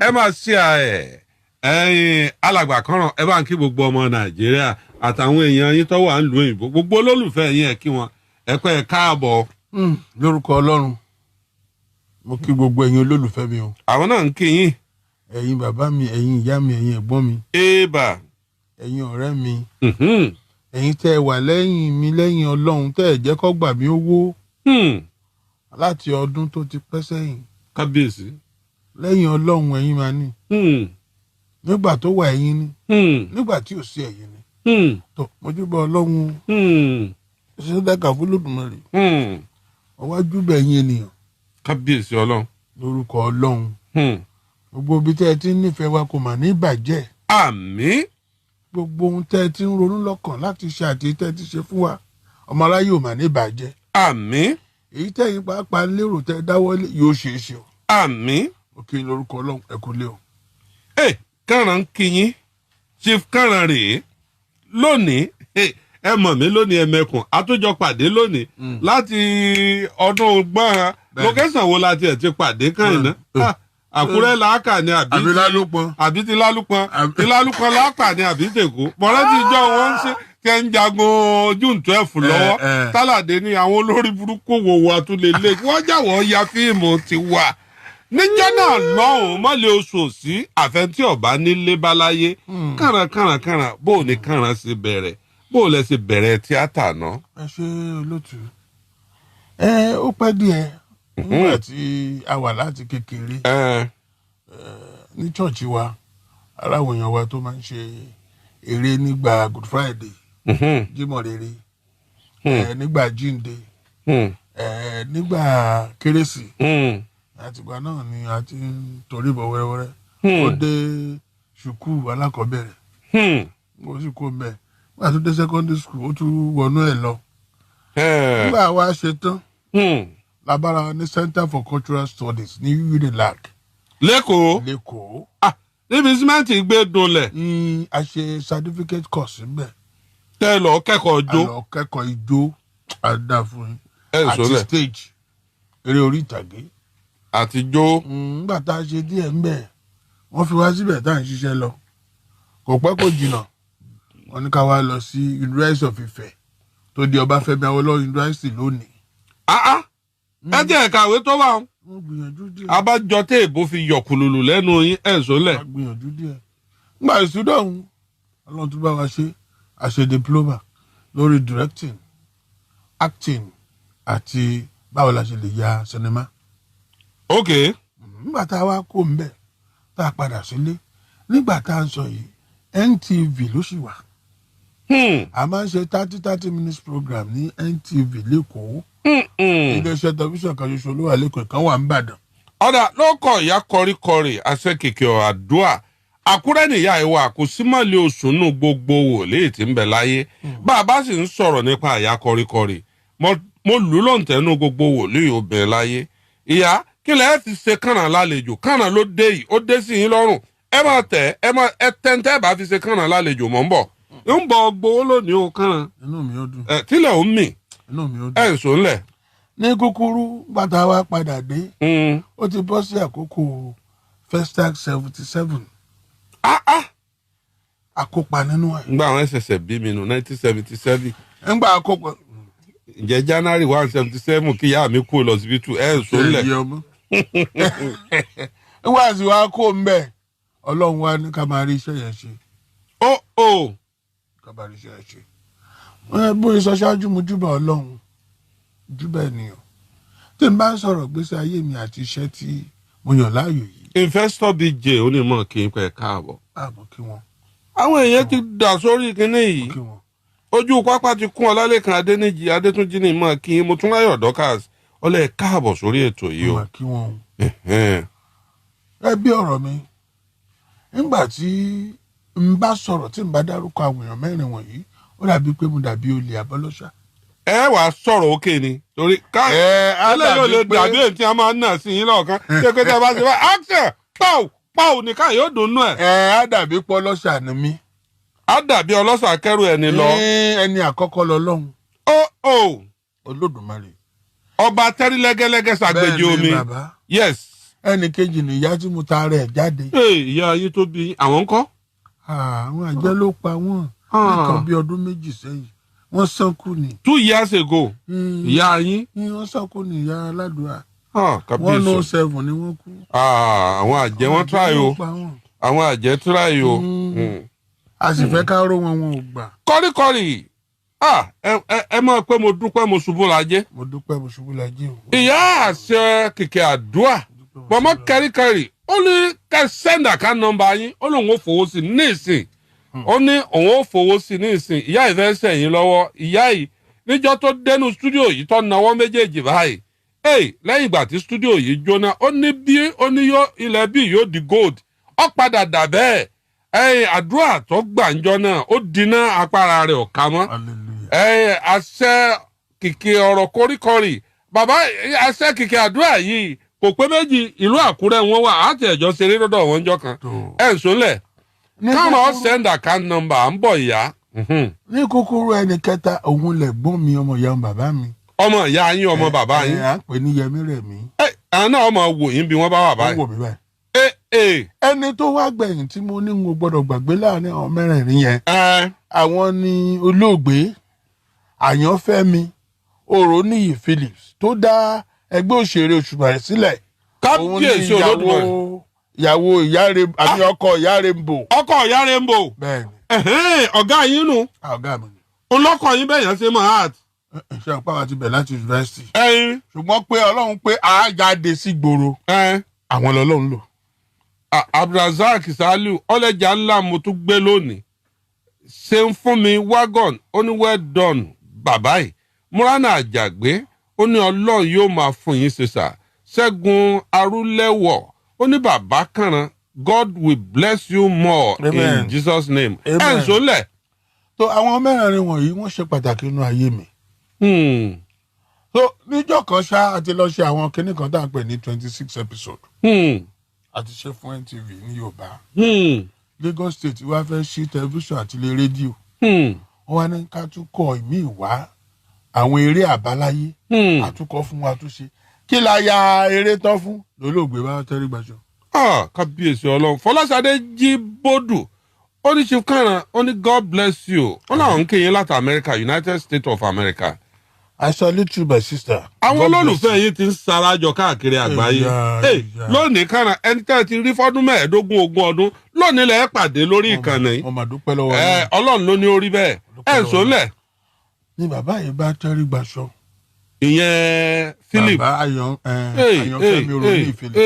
ẹ máa ṣe ẹ̀yin alàgbà kọ́ràn ẹ bá ń kí gbogbo ọmọ nàìjíríà àtàwọn èèyàn yín tó wà ń lu òyìnbó gbogbo olólùfẹ́ yín ẹ kí wọn ẹ pẹ́ ẹ káàbọ̀. lórúkọ ọlọ́run mo kí gbogbo ẹ̀yin olólùfẹ́ mi o. àwọn náà ń kí yín. ẹ̀yin bàbá mi ẹ̀yin ìyá mi ẹ̀yin ẹ̀gbọ́n mi. éèbà. ẹ̀yin ọ̀rẹ́ mi. ẹ̀yin tẹ́ ẹ wà lẹ́yìn mi lẹ́yìn ọlọ́run tẹ́ ẹ jẹ́ kó gbà mí owó. láti ọdún tó ti pẹ́ sẹ́yìn. kábíyèsí. lẹ́yìn ọlọ́run ẹ̀yin máa ní. nígbà tó wà ẹ̀yin ni. nígbà tí ò sí ẹ̀yin ni. tó mojúbà ọlọ́run. ṣé dákà fún lódùmarè. ọwájú bẹ̀ ẹ̀yin ènìyàn. kábíyèsí ọlọ́run. lórúkọ ọlọ́run. gbogbo ibi tẹ́ ẹ ti ń nífẹ̀ẹ́ wa kò mà ní bàjẹ́. àmín. gbogbo ohun tẹ́ ẹ ti ń ronú lọ́kàn láti ṣe àti tẹ́ ẹ ti ṣe fún wa ọmọ aráyé ò mà ní bàjẹ́. àmín. èyí tẹ́yìn pàápàá lérò tẹ́ ẹ dáwọ́lé yóò ṣeé ṣe o. àmín. òkè lórúkọ ọlọ́run ẹ kú lé o. kàràn ń kíyín chief kàràn rèé lónìí ẹ mọ̀ mí lónìí ẹ̀mẹ́kùn àtúnjọ pàdé lónìí láti ọdún gbọ́n lókẹ́sàn wo la tiẹ̀ ti pàdé kàn náà àkúrẹ́ làákà ni àbí lálùpọ̀n àbí ti lálùpọ̀n làákà ni àbí tèkó mọ̀rẹ́tì ìjọ wọn ń ṣe tẹ́ ń jagun June 12 lọ́wọ́ tálàdé ní àwọn olórí burúkú wòwò àtúlélẹ̀ wọ́n jáwọ́ ya fíìmù ti wà níjọ́ náà lọ́hùn-ún mọ́lẹ̀ oṣù sí àfẹ́ntí ọ̀bá nílé báláyé kàrànkàrànkàràn bó o ní kàràn sí bẹ̀rẹ̀ bó o lẹ sí bẹ̀rẹ̀ tíátà náà. ẹ ṣe olótú ó pẹ́ díẹ̀ nígbà tí a wà láti kékeré ní ṣọ́ọ̀ṣì wa aráwọ̀ èèyàn wa tó máa ń ṣe eré nígbà Good Friday Jímọ̀ Rere nígbà Jíǹde nígbà Kérésì àtìgbà náà ni a ti ń torí bọ̀ wẹ́rẹ́wẹ́rẹ́ ó dé ṣùkú alákọ̀ọ́bẹ̀rẹ̀ ó sì kó mbẹ́ nígbà tó dé secondary school ó tún wọnú ẹ̀ lọ nígbà wa ṣe tán labara ní Center for Cultural Studies ní UNILAG lẹ́kọ̀ọ́ níbi símẹ́ǹtì gbé dunlẹ̀. a ṣe certificate course níbẹ̀. tẹ́ lọ kẹ́kọ̀ọ́ ijó. a lọ kẹ́kọ̀ọ́ ijó àdàfún àti stage eré orí ìtàgé. àtijọ́. nígbà tá a ṣe díẹ̀ ńbẹ̀ wọ́n fi wá síbẹ̀ tá à ń ṣiṣẹ́ lọ kò pẹ́ kò jìnnà wọ́n ní ká wá lọ sí University of Ife tó di Ọbáfẹ́mi Awólọ́wọ̀ University lónìí. ẹ jẹ́ ẹ̀kàwé tó wà ń. wọ́n gbìyànjú díẹ̀. abájọ tẹ èbó fi yọkùlùlù lẹ́nu yín ẹ̀ sólẹ̀. wọ́n gbìyànjú díẹ̀. nígbà ìsúdọ̀ ọ̀hún ọlọ́run tó bá wa ṣe àṣẹ diploma lórí directing acting àti báwo la ṣe lè ya sinimá. ok. nígbà tá a wá kó mbẹ tá a padà sílé nígbà tá a ń sọ yìí NTV ló sì wà. a máa ń ṣe 30 minutes program ní NTV lẹ́kọ̀ọ́. iléeṣẹ́ tẹlifíṣàn kan ṣoṣo ló wà lẹ́kọ̀ọ́ kan wà ń bàdàn. ọ̀dà ló kọ ìyá kọríkọrí àṣẹ kìkì àdúrà àkúrẹ́ nìyá ìwà kò sí mọ́lẹ̀ oṣù nù gbogbo wòlíì tí ń bẹ láyé bá a bá sì ń sọ̀rọ̀ nípa ìyá kọríkọrí mo lù lọ́ǹtẹ̀ẹ́nù gbogbo wòlíì obìnrin láyé ìyá kí lẹ́ẹ̀ fi ṣe kànáà lálejò kànáà ló dé yìí ó dé sí yín lọ́rùn ẹ máa tẹ̀ ẹ tẹ́ntẹ́ bá fi ṣe kànáà lálejò mọ́ ń bọ̀ ń bọ̀ gbowó lónìí o kànáà. inú mi ó dùn. tílẹ̀ ó mì inú mi ó dùn. ẹ̀ ń sọ ńlẹ̀. ní kúkúrú bàtà wa padà dé ó ti bọ́ sí àkókò Festac 77 àkópa nínú ẹ̀. ngbà àwọn ẹsẹsẹ bí mi nù 1977. ngbà àkópa. ǹjẹ́ January 177 kí ìyá mi kú lọ síbi tù ẹ̀ ń sọ ńlẹ̀. nígbà tí wàá kó ń bẹ̀ ọlọ́run wa ní ká máa rí iṣẹ́ yẹn ṣe. ká máa rí iṣẹ́ yẹn ṣe. bóyá sọ ṣáájú mo júbà ọlọ́run júbà ènìyàn tí n bá ń sọ̀rọ̀ gbèsè ayé mi àti iṣẹ́ tí mo yàn láàyò yìí. Investor BJ onímọ̀ kí n pẹ́ káàbọ̀. ààbọ̀ kí wọ́n. àwọn èèyàn ti dà sórí kinní yìí ojú pápá ti kún Ọlálékan Adéníjì Adétúnjí ní ìmọ̀ kí mo tún láyọ̀ Dorcas ọlẹ́ káàbọ̀ sórí ètò yìí o. kí wọ́n. ẹ bí ọ̀rọ̀ mi nígbà tí n bá sọ̀rọ̀ tí n bá dárúkọ àwọn èèyàn mẹ́rin wọ̀nyí ó dàbí pé mo dàbí olè àbọ́lọ́ṣà. ẹ wàá sọ̀rọ̀ òkè ni torí eléyìí ò lè dàbí èyí tí a máa ń nà sí yín lọ́ọ̀kan ṣé pé tẹ́ bá ṣe bá action pàù nìkan yóò dùn nù ẹ̀. á dàbí pọ́lọ́ṣà ni mí. á dàbí ọlọ́ṣà kẹrù ẹni lọ. ẹni àkọ́kọ́ lọ lọ́hùn. ó Olódùmarè. ọba tẹ́rí lẹ́gẹ́lẹ́gẹ́ ṣàgbéjì omi. bẹ́ẹ̀ ni bàbá. yes. ẹnì kejì nìyá tí mo ta rẹ̀ jáde. ìyá ayé tó bí àwọn ńkọ́. àwọn àjẹ́ ló pa wọ́n nǹkan bí ọdún méjì sẹ́yìn wọ́n sánkú ni. 2 years ago ìyá yín. wọ́n sánkú ni ìyá aládùúrà. kábíyèsí 107 ni wọ́n kú. àwọn àjẹ́ wọn try o àwọn àjẹ́ try o. a sì fẹ́ ká ró wọn ò gbà. kọ́ríkọ́rí ẹ máa pé mo dúpẹ́ mo ṣubú lajẹ́. mo dúpẹ́ mo ṣubú lajẹ́ o. ìyá àṣẹ kìkì àdúrà bọ̀mọ́ kẹ́ríkẹ́rí ó ní ká send account number yín ó lóun ó fowó sí ní ìsìn ó ní òun ó fowó sí ní ìsìn ìyá yìí fẹ́ sẹ̀yìn lọ́wọ́ ìyá yìí níjọ́ tó dẹnu studio yìí tó nawọ́ méjèèjì báyìí lẹ́yìn ìgbà tí studio yìí jóná ó ní bí ó ní ilẹ̀ bí yóò di gold ó padà dà bẹ́ẹ̀ àdúrà tó gbàǹjọ náà ó dínà apára rẹ̀ ọ̀ka mọ́ àṣẹ kìkì ọ̀rọ̀ kóríkọrì bàbá àṣẹ kìkì àdúrà yìí kò pé méjì ìlú Àkúrẹ́ wọn wà àti ẹ̀jọ́ ṣeré lọ́dọ̀ wọn jọ kan ń sọlẹ̀ káwọn send account number à ń bọ̀ ìyá. ní kúkúrú ẹni kẹta òun lẹ̀gbọ́n mi ọmọ ìyá bàbá mi. ọmọ ìyá yín ọmọ bàbá yín. à ń pè ní Yẹmí Rẹ̀mí. àwọn náà ọmọ wò yín bí wọ́n bá wà báyìí. wọ́n wò mí báyìí. ẹni tó wá gbẹ̀yìn tí mo ní n ò gbọ́dọ̀ gbàgbé láàrin àwọn mẹ́rẹ̀ẹ̀rin yẹn. àwọn ni olóògbé Àyànfẹ́mi Òróníyì Phillips tó dá ẹgbẹ́ òṣèré Òṣùmàrè sílẹ̀. kábíyèsí Olódùmarè. ìyàwó àmì ọkọ ìyá Rainbow. ọkọ ìyá Rainbow. bẹ́ẹ̀ni. ọ̀gá yín nù. ọ̀gá mi ni. olókọ yín bẹ́ẹ̀ yẹn ṣe mọ̀ art. ṣé ọ̀pá wa ti bẹ̀ láti yunifásitì. ṣùgbọ́n pé Ọlọ́run pé a jáde sí gbòòrò. àwọn lọ́lọ́run lò. Abdulrasaq Saliu ọlẹ́jà ńlá mo tún gbé lónìí. ṣe ń fún mi wagon ó ní well done bàbá yìí. Múránà Àjàgbé ó ní Ọlọ́run yóò máa fún yín ṣe sà. Ṣẹ́gun Arúlẹ́wọ̀ ó ní bàbá kànrán God will bless you more. Amen. In Jesus name. ẹ̀ ń sọlẹ̀. tó àwọn mẹ́rẹ̀ẹ̀rin wọ̀nyí wọ́n ṣe pàtàkì nínú ayé mi. so níjọ́ kan ṣá àti lọ ṣe àwọn kinní kan tá à ń pè ní 26 episode. àti ṣe fún NTV ní Yorùbá. Lagos State wá fẹ́ ṣí tẹlifíṣàn àti ilé rédíò. wọ́n wá ní ká tún kọ ìmí ìwá àwọn eré àbáláyé. àtúkọ fún wa tún ṣe kí la ya eré tán fún lólóògbé bá tẹ́rí gbàṣọ. kábíyèsí Ọlọ́run Fọláṣadé Jíbódù ó ní Chief Kànrán ó ní God bless you ó láwọn ń kéyìn láti America United States of America. I salute you my sister. àwọn olólùfẹ́ yìí ti ń sarajọ káàkiri àgbáyé lónìí Kànrán ẹni tẹ́ ẹ ti rí fọ́dún 15 20 ọdún lónìí lẹ́ẹ̀ pàdé lórí ìkànnì. mo máa dúpẹ́ lọ́wọ́ yín. Ọlọ́run ló ní orí bẹ́ẹ̀ ẹ̀ ń sọ́lẹ̀. ni bàbá yìí bá tẹ́rí gbàṣọ. ìyẹn Philip. bàbá Àyànfẹ́mi Òróníyì Philip.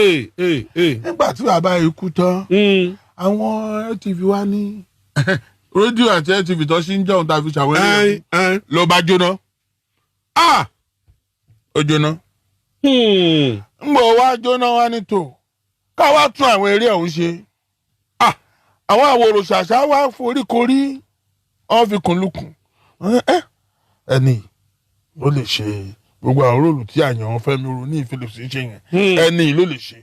nígbà tí bàbá yìí kú tán àwọn NTV wá ní rédíò àti NTV tó ṣì ń jẹun tàbí ṣàwọn ẹlẹ́yìn ló bá jóná. ó jóná. ń bọ̀ wá jóná wá ní tò ká wá tún àwọn eré ọ̀hún ṣe. àwọn àwòrò ṣàṣà wá foríkorí wọ́n fi kùn lukùn. ẹni ló lè ṣe gbogbo àwọn róòlù tí Àyànfẹ́mi Òróníyì Phillips ń ṣe yẹn ẹni ló lè ṣe.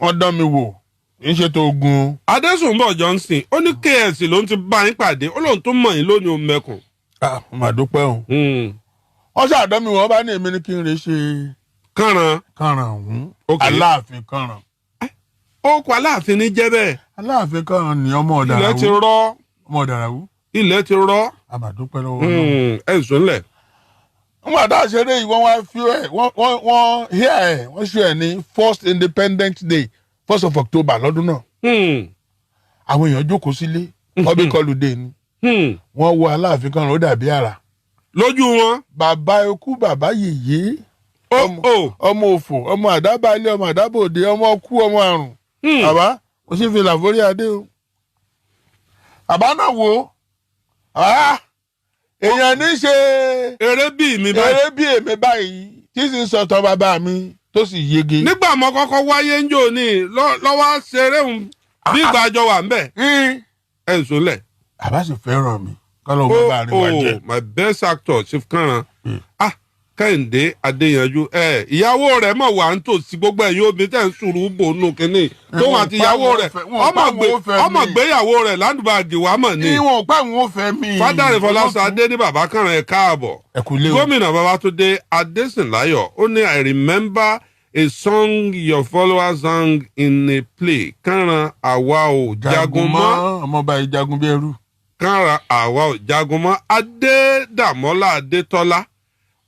wọ́n dán mi wò kì í ṣe tó ogun. Adésùnbọ̀ Johnson ó ní KS ló ń ti bá yín pàdé ó lóun tó mọ̀ yín lónìí òun mẹ́kùn. mo mà dúpẹ́ o. wọ́n ṣàdán mi wọ́n bá ní èmi ní kí n rè ṣe. Kànrán. Kànrán ọ̀hún. Aláàfin Kànrán. ó kọ Aláàfin ní jẹ́ bẹ́ẹ̀. Aláàfin Kànrán ni ọmọ Ọ̀dàràwú. ilẹ̀ ti rọ́. ọmọ Ọ̀dàràwú. ilẹ̀ ti rọ́. a mà dúpẹ́ lọ́wọ́ náà. ẹ̀ ń sọ́nlẹ̀. wọ́n àdá ṣeré yìí wọ́n wá fi ẹ̀ wọ́n ṣe ẹ̀ ní first Independence Day 1st of October lọ́dún náà. àwọn èèyàn jókòó sílé public holiday ni. wọ́n wo Aláàfin Kànrán ó dàbí àrà. lójú wọn. bàbá ikú bàbá yèyé. ọmọ òfò ọmọ àdábàálẹ̀ ọmọ àdábòde ọmọ kú ọmọ àrùn. bàbá mo sì fi làforí adé o. bàbá náà wo èèyàn ní ṣe eré bí mi báyìí. eré bí èmi báyìí tí sì ń sọtọ bàbá mi tó sì yege. nígbà mo kọ́kọ́ wáyé ń jò ní lọ́wọ́ ṣeré òun bí ìgbàjọ wà ń bẹ̀. ẹ̀ ń sọlẹ̀. bàbá sì fẹ́ràn mi kọ́lọ́ bàbá rẹ̀ wá jẹ́. my best actor Chief Kànrán. Kẹ́hìndé Adéyanjú ìyàwó rẹ̀ mọ̀ wà ń tòsí gbogbo ẹ̀yin obìnrin tẹ̀ ń sùúrù bò nù kínní tóun àti ìyàwó rẹ̀ ọmọ gbéyàwó rẹ̀ ládùúgbàgì wà mọ̀ ni. ìwọ̀n pa ìwọ̀n fẹ́ mi. Fádàrí Fọláṣadé ní bàbá Kànrán ẹ̀ káàbọ̀. gómìnà Babátúndé Adésìnláyọ̀ ó ní I remember a song your followers sang in a play. Kànràn àwa ò jagun mọ́. Ọmọọba ìjagun bí ẹrú. Kànràn àwa ò jagun mọ́. Adédàmọ́lá Adétọ́lá.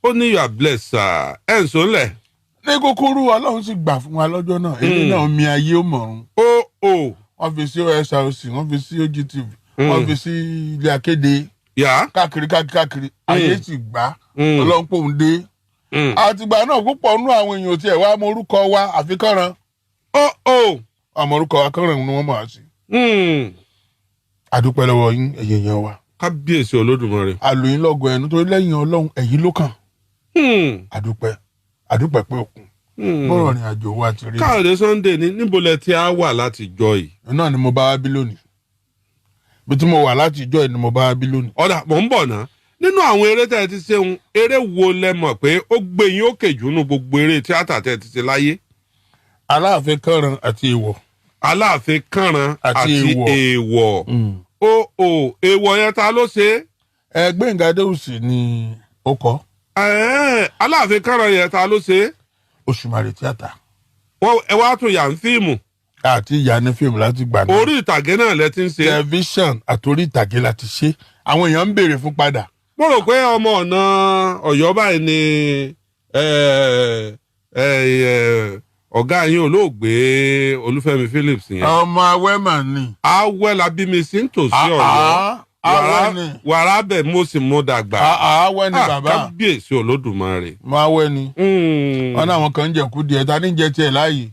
Ó ní you are blessed, sir. Ẹ̀ ń sọ́nlẹ̀. Ní kúkúrú Ọlọ́run sì gbà fún wa lọ́jọ́ náà. Èmi náà mi ayé ó mọ̀run. Wọ́n fi sí OSRC, wọ́n fi sí OGTV, wọ́n fi sí ilé akéde. Káàkiri. Ayé sì gbà. Ọlọ́run pòun dé. Àtìgbà náà púpọ̀ nú àwọn èèyàn tí ẹ̀ wá mọ orúkọ wa àfi Kànràn. Àmọ́ orúkọ wa Kànràn ni wọ́n mọ̀ á sí. Àdúpẹ́ lọ́wọ́ yín ẹ̀yin èèyàn wa. Kábíyèsí Olódùmarè. Àlòyìn lọ́gọ̀ ẹnu torí lẹ́yìn Ọlọ́run ẹ̀yin ló kàn. Àdúpẹ́ pé òkun. Bọ́rọ̀ ni àjò wa ti rí. Káyọ̀dé Sunday ní níbo lẹ tí a wà láti jọ yìí. Náà ni mo bá wá bí lónìí. Bí tí mo wà láti jọ yìí ni mo bá wá bí lónìí. Ọ̀dà mò ń bọ̀ ná. Nínú àwọn eré tẹ́ ẹ ti ṣe ń eré wo lẹ mọ̀ pé ó gbé yín òkè jù nínú gbogbo eré tíátà tẹ́ ẹ ti ṣe láyé? Aláàfin Kànràn àti Èèwọ̀. Aláàfin Kànràn àti Èèwọ̀. Èèwọ̀ yẹn ta ló ṣe? Gbẹ̀ngà Adéwùsì ni ó kọ. Aláàfin Kànràn yẹn ta ló ṣe? Òṣùmàrè tíátà. Ẹ wá tún yà ń fíìmù. Àti ìyá ní fíìmù láti gbà náà. Orí ìtàgé náà lẹ ti ń ṣe. Tẹlifíṣàn àtòrí ìtàgé láti ṣe. Àwọn èèyàn ń béèrè fún padà. Mo rò pé ọmọ ọ̀nà Ọ̀yọ́ báyìí ni ọ̀gá yín olóògbé Olúfẹ́mi Phillips yẹn. Ọmọ Awẹ́mà ni. Awẹ́ la bí mi sí nítòsí Ọ̀yọ́. Awẹ́ ni. Wàrà bẹ̀ mo sì mú dàgbà. Awẹ́ ni bàbá. Kábíyèsí Olódùmarè. Mo Awẹ́ ni. Wọ́n ní àwọn kan ń jẹ̀kú díẹ̀ ta ní jẹ tiẹ̀ láàyè.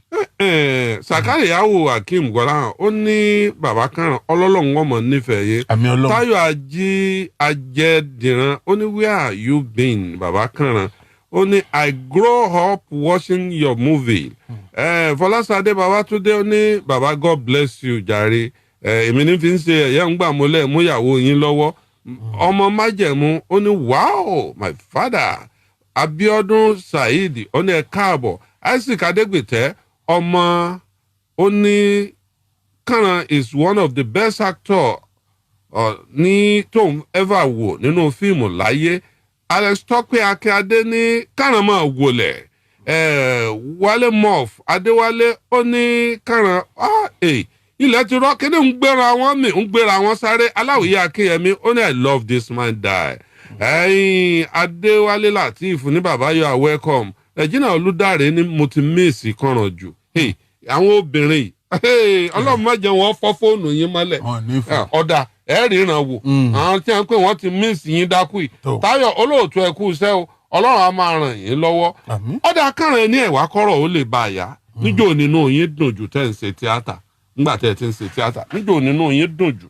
Sàkáríyàwó Akeem Gbọ́láhàn ó ní bàbá Kànràn ọlọ́lọ́run ọmọ nífẹ̀ẹ́ yé. Àmì Ọlọ́run. Táyọ̀ Ajẹ́dìran ó ní where are you been bàbá Kànràn ó ní I grow up watching your movie. Fọláṣadé Babátúndé ó ní bàbá God bless you jàre. Èmi ní fi ń ṣe ẹ̀yẹ́ ń gbà mọ́lẹ̀ múyàwó yín lọ́wọ́. Ọmọ májẹ̀mú ó ní wow my father. Abíọ́dún Saheed ó ní ẹ káàbọ̀. Isaac Adégbètẹ́ ọmọ ó ní Kànràn is one of the best actor ní tóun ever wò nínú fíìmù láyé. Alex Tọ́pẹ́ Akíndé ní Kànràn máa wọlẹ̀. Wálé Moff Adéwálé ó ní Kànràn ilẹ̀ ti rọ́ kíní ń gbéra wọn mì ń gbéra wọn sáré. Aláwìyé Akínyẹmí ó ní I love this man die. Adéwálé Lateef ní bàbá you are welcome. Regina Olúdáre ní mo ti míìsì Kànràn jù. Àwọn obìnrin Ọlọ́run má jẹ́ wọn fọ́ fóònù yín mọ́lẹ̀. Ọ̀dà ẹ̀ ríran wò. Àwọn tí wọ́n pè wọ́n ti míìsì yín dákú yìí. Táyọ̀ olóòtú ẹ kú iṣẹ́ o Ọlọ́run á máa ràn yín lọ́wọ́. Ọ̀dà Kànràn ní ẹ̀wá kọ́rọ̀ ó lè bá a yá. Níjó nínú yín dùn jù tẹ́ ń ṣe tíátà. Nígbà tẹ́ ẹ ti ń ṣe tíátà níjó nínú yín dùn jù.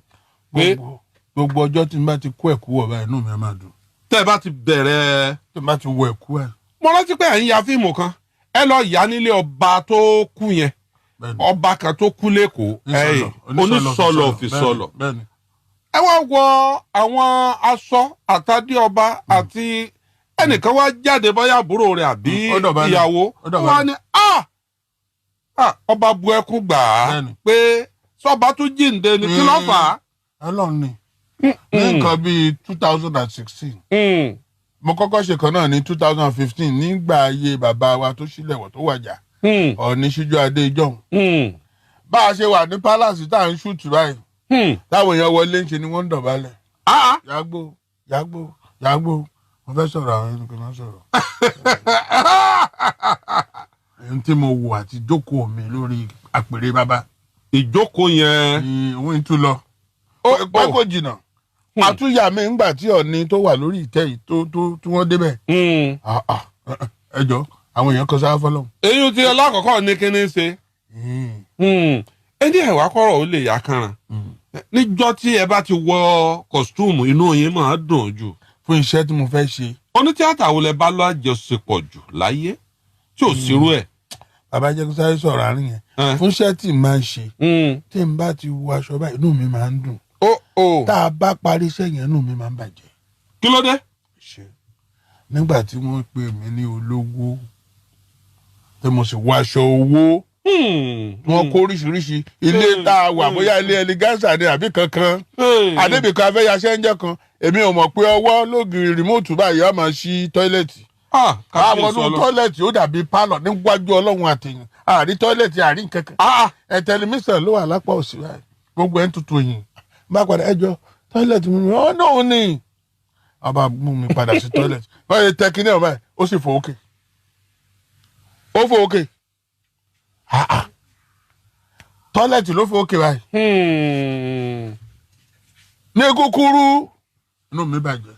Gbogbo ọjọ́ tí n bá ti kó ẹ̀kú wọ̀ báyìí inú mi á máa dùn. Tẹ́ ẹ bá ti bẹ̀rẹ̀. Tí n bá ti wọ ẹ̀kú ẹ̀. Mo rántí pé ẹ̀ ń ya fíìmù kan ẹ lọ yà nílé ọba tó kú yẹn ọba kan tó kú lẹ́kọ̀ọ́ Onísọlọ̀ Òfìsọlọ̀ ẹ wá wọ àwọn aṣọ àtàdé ọba àti ẹnìkan wá jáde bóyá àbúrò rẹ̀ àbí ìyàwó wọn ni ọba bu ẹkún gbà á pé sọba tún jíǹde ni kí ló fà á. Ọlọ́run ni ní nǹkan bíi 2016 mo kọ́kọ́ ṣe kan náà ní 2015 nígbà ayé bàbá wa tó ṣílẹ̀wọ̀ tó wàjà Ọọ̀ni Síjú Adé ìjọ́un. Bá a ṣe wà ní palace tá à ń ṣùtù báyìí táwọn èèyàn wọlé ń ṣe ni wọ́n ń dọ̀bálẹ̀. Yàgbó mo fẹ́ sọ̀rọ̀ àwọn ẹni kan máa sọ̀rọ̀. Ẹni tí mo wò àti jókòó mi lórí àpèrè bàbá. Ìjókòó yẹn. Òun tún lọ. Pẹ́ kò jìnnà. Àtúnyà mi ńgbà tí Ọọ̀ni tó wà lórí ìtẹ́ yìí tí wọ́n débẹ̀. Ẹjọ́ àwọn èèyàn kan sáá fọlọ́hún. Èyí tí ọlọ́kọ̀ọ́kọ́ ní kíní ṣe. Ẹni ẹ̀wá kọ́rọ̀ ó lè yá Kànràn. Níjọ́ tí ẹ bá ti wọ kọ̀stúùmù inú yín máa dùn jù. Fún iṣẹ́ tí mo fẹ́ ṣe. Onítíátà wo lẹ bá lọ àjọṣepọ̀ jù láyé tí ò sírú ẹ̀. Bàbá jẹ́ kó sáré sọ̀rọ̀ àárín yẹn. Fún iṣẹ́ tí n máa ń ṣe. Tí n bá ti wọ aṣọ báyìí inú mi máa ń dùn. Tá a bá parí iṣẹ́ yẹn inú mi máa ń bàjẹ́. Kí ló dé? Nígbà tí wọ́n pè mí ní olówó tí mo sì wọ aṣọ owó wọn kó oríṣiríṣi ilé tá a wà bóyá ilé ẹlẹgánsà ni àbí kankan adébìkan afẹ́yàṣẹ́ ń jẹ́ kan èmi ò mọ̀ pé ọwọ́ lógiri rìmóòtù báyìí á máa ṣí tọ́ílẹ̀tì àwọn ọdún tọ́lẹ̀tì ó dàbí pálọ̀ níwájú ọlọ́run àtẹ̀yìn àrí tọ́lẹ̀tì àrí kankan tẹlifíṣàn ló wà lápá òsì rẹ̀ gbogbo ẹ̀ ń tutù yìí bá padà ẹjọ́ tọ́lẹ̀tì mi náà ní ọba mú mi padà sí tọ́lẹ̀tì báyìí tẹkiní ọ̀ báyìí ó sì fò òkè ó fò òkè tọ́lẹ̀tì ló fò òkè báyìí ní kúkúrú inú mi bàjẹ́.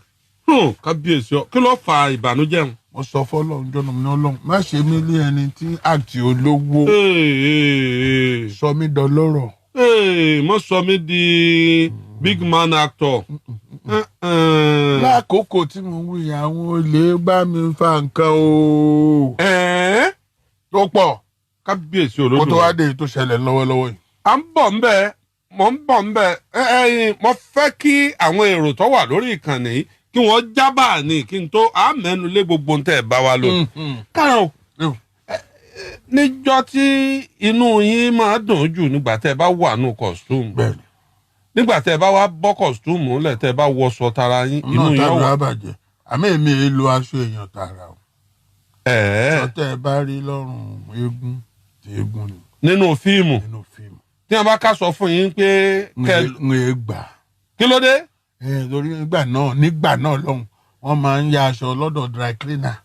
Kábíyèsí ọ kí ló fa ìbànújẹ́ ń. mo sọ fọlọ́run jọ́nà mi ní ọlọ́run má ṣe mí lé ẹni tí àti olówó sọ mí dọlọ́rọ̀. Mo sọ mí di big man actor. Lákòókò tí mo wí àwọn olè bá mi fa nǹkan o. Tó pọ̀. Kábíyèsí olódùn. Kó tó wá dé tó ṣẹlẹ̀ lọ́wọ́lọ́wọ́ yìí. À ń bọ̀ ńbẹ̀ mo ń bọ̀ ńbẹ̀ mo fẹ́ kí àwọn èrò tó wà lórí ìkànnì yìí kí wọ́n jábà ní kí n tó àmẹ́nu lé gbogbo ń tẹ̀ bá wa lò. Kárọ̀ níjọ́ tí inú yín máa dùn jù nígbà tẹ́ ẹ bá wà nù costume. Bẹ́ẹ̀ni. Nígbà tẹ́ ẹ bá wá bọ́ costume lẹ̀ tẹ́ ẹ bá wọṣọ tara yín inú yín wà. Náà tàbí àbàjẹ́ àmì èmi èé lo aṣọ èèyàn tààrà o. Sọtẹ́ ẹ bá rí lọ́rùn eégún tí eégún ni. Nínú fíìmù. Nínú fíìmù. Tí wọ́n bá ká sọ fún yín pé. ń e gbà. Kí ló dé? Lórí nígbà náà lọ́hùn wọ́n máa ń ya aṣọ lọ́dọ̀ dry cleaner.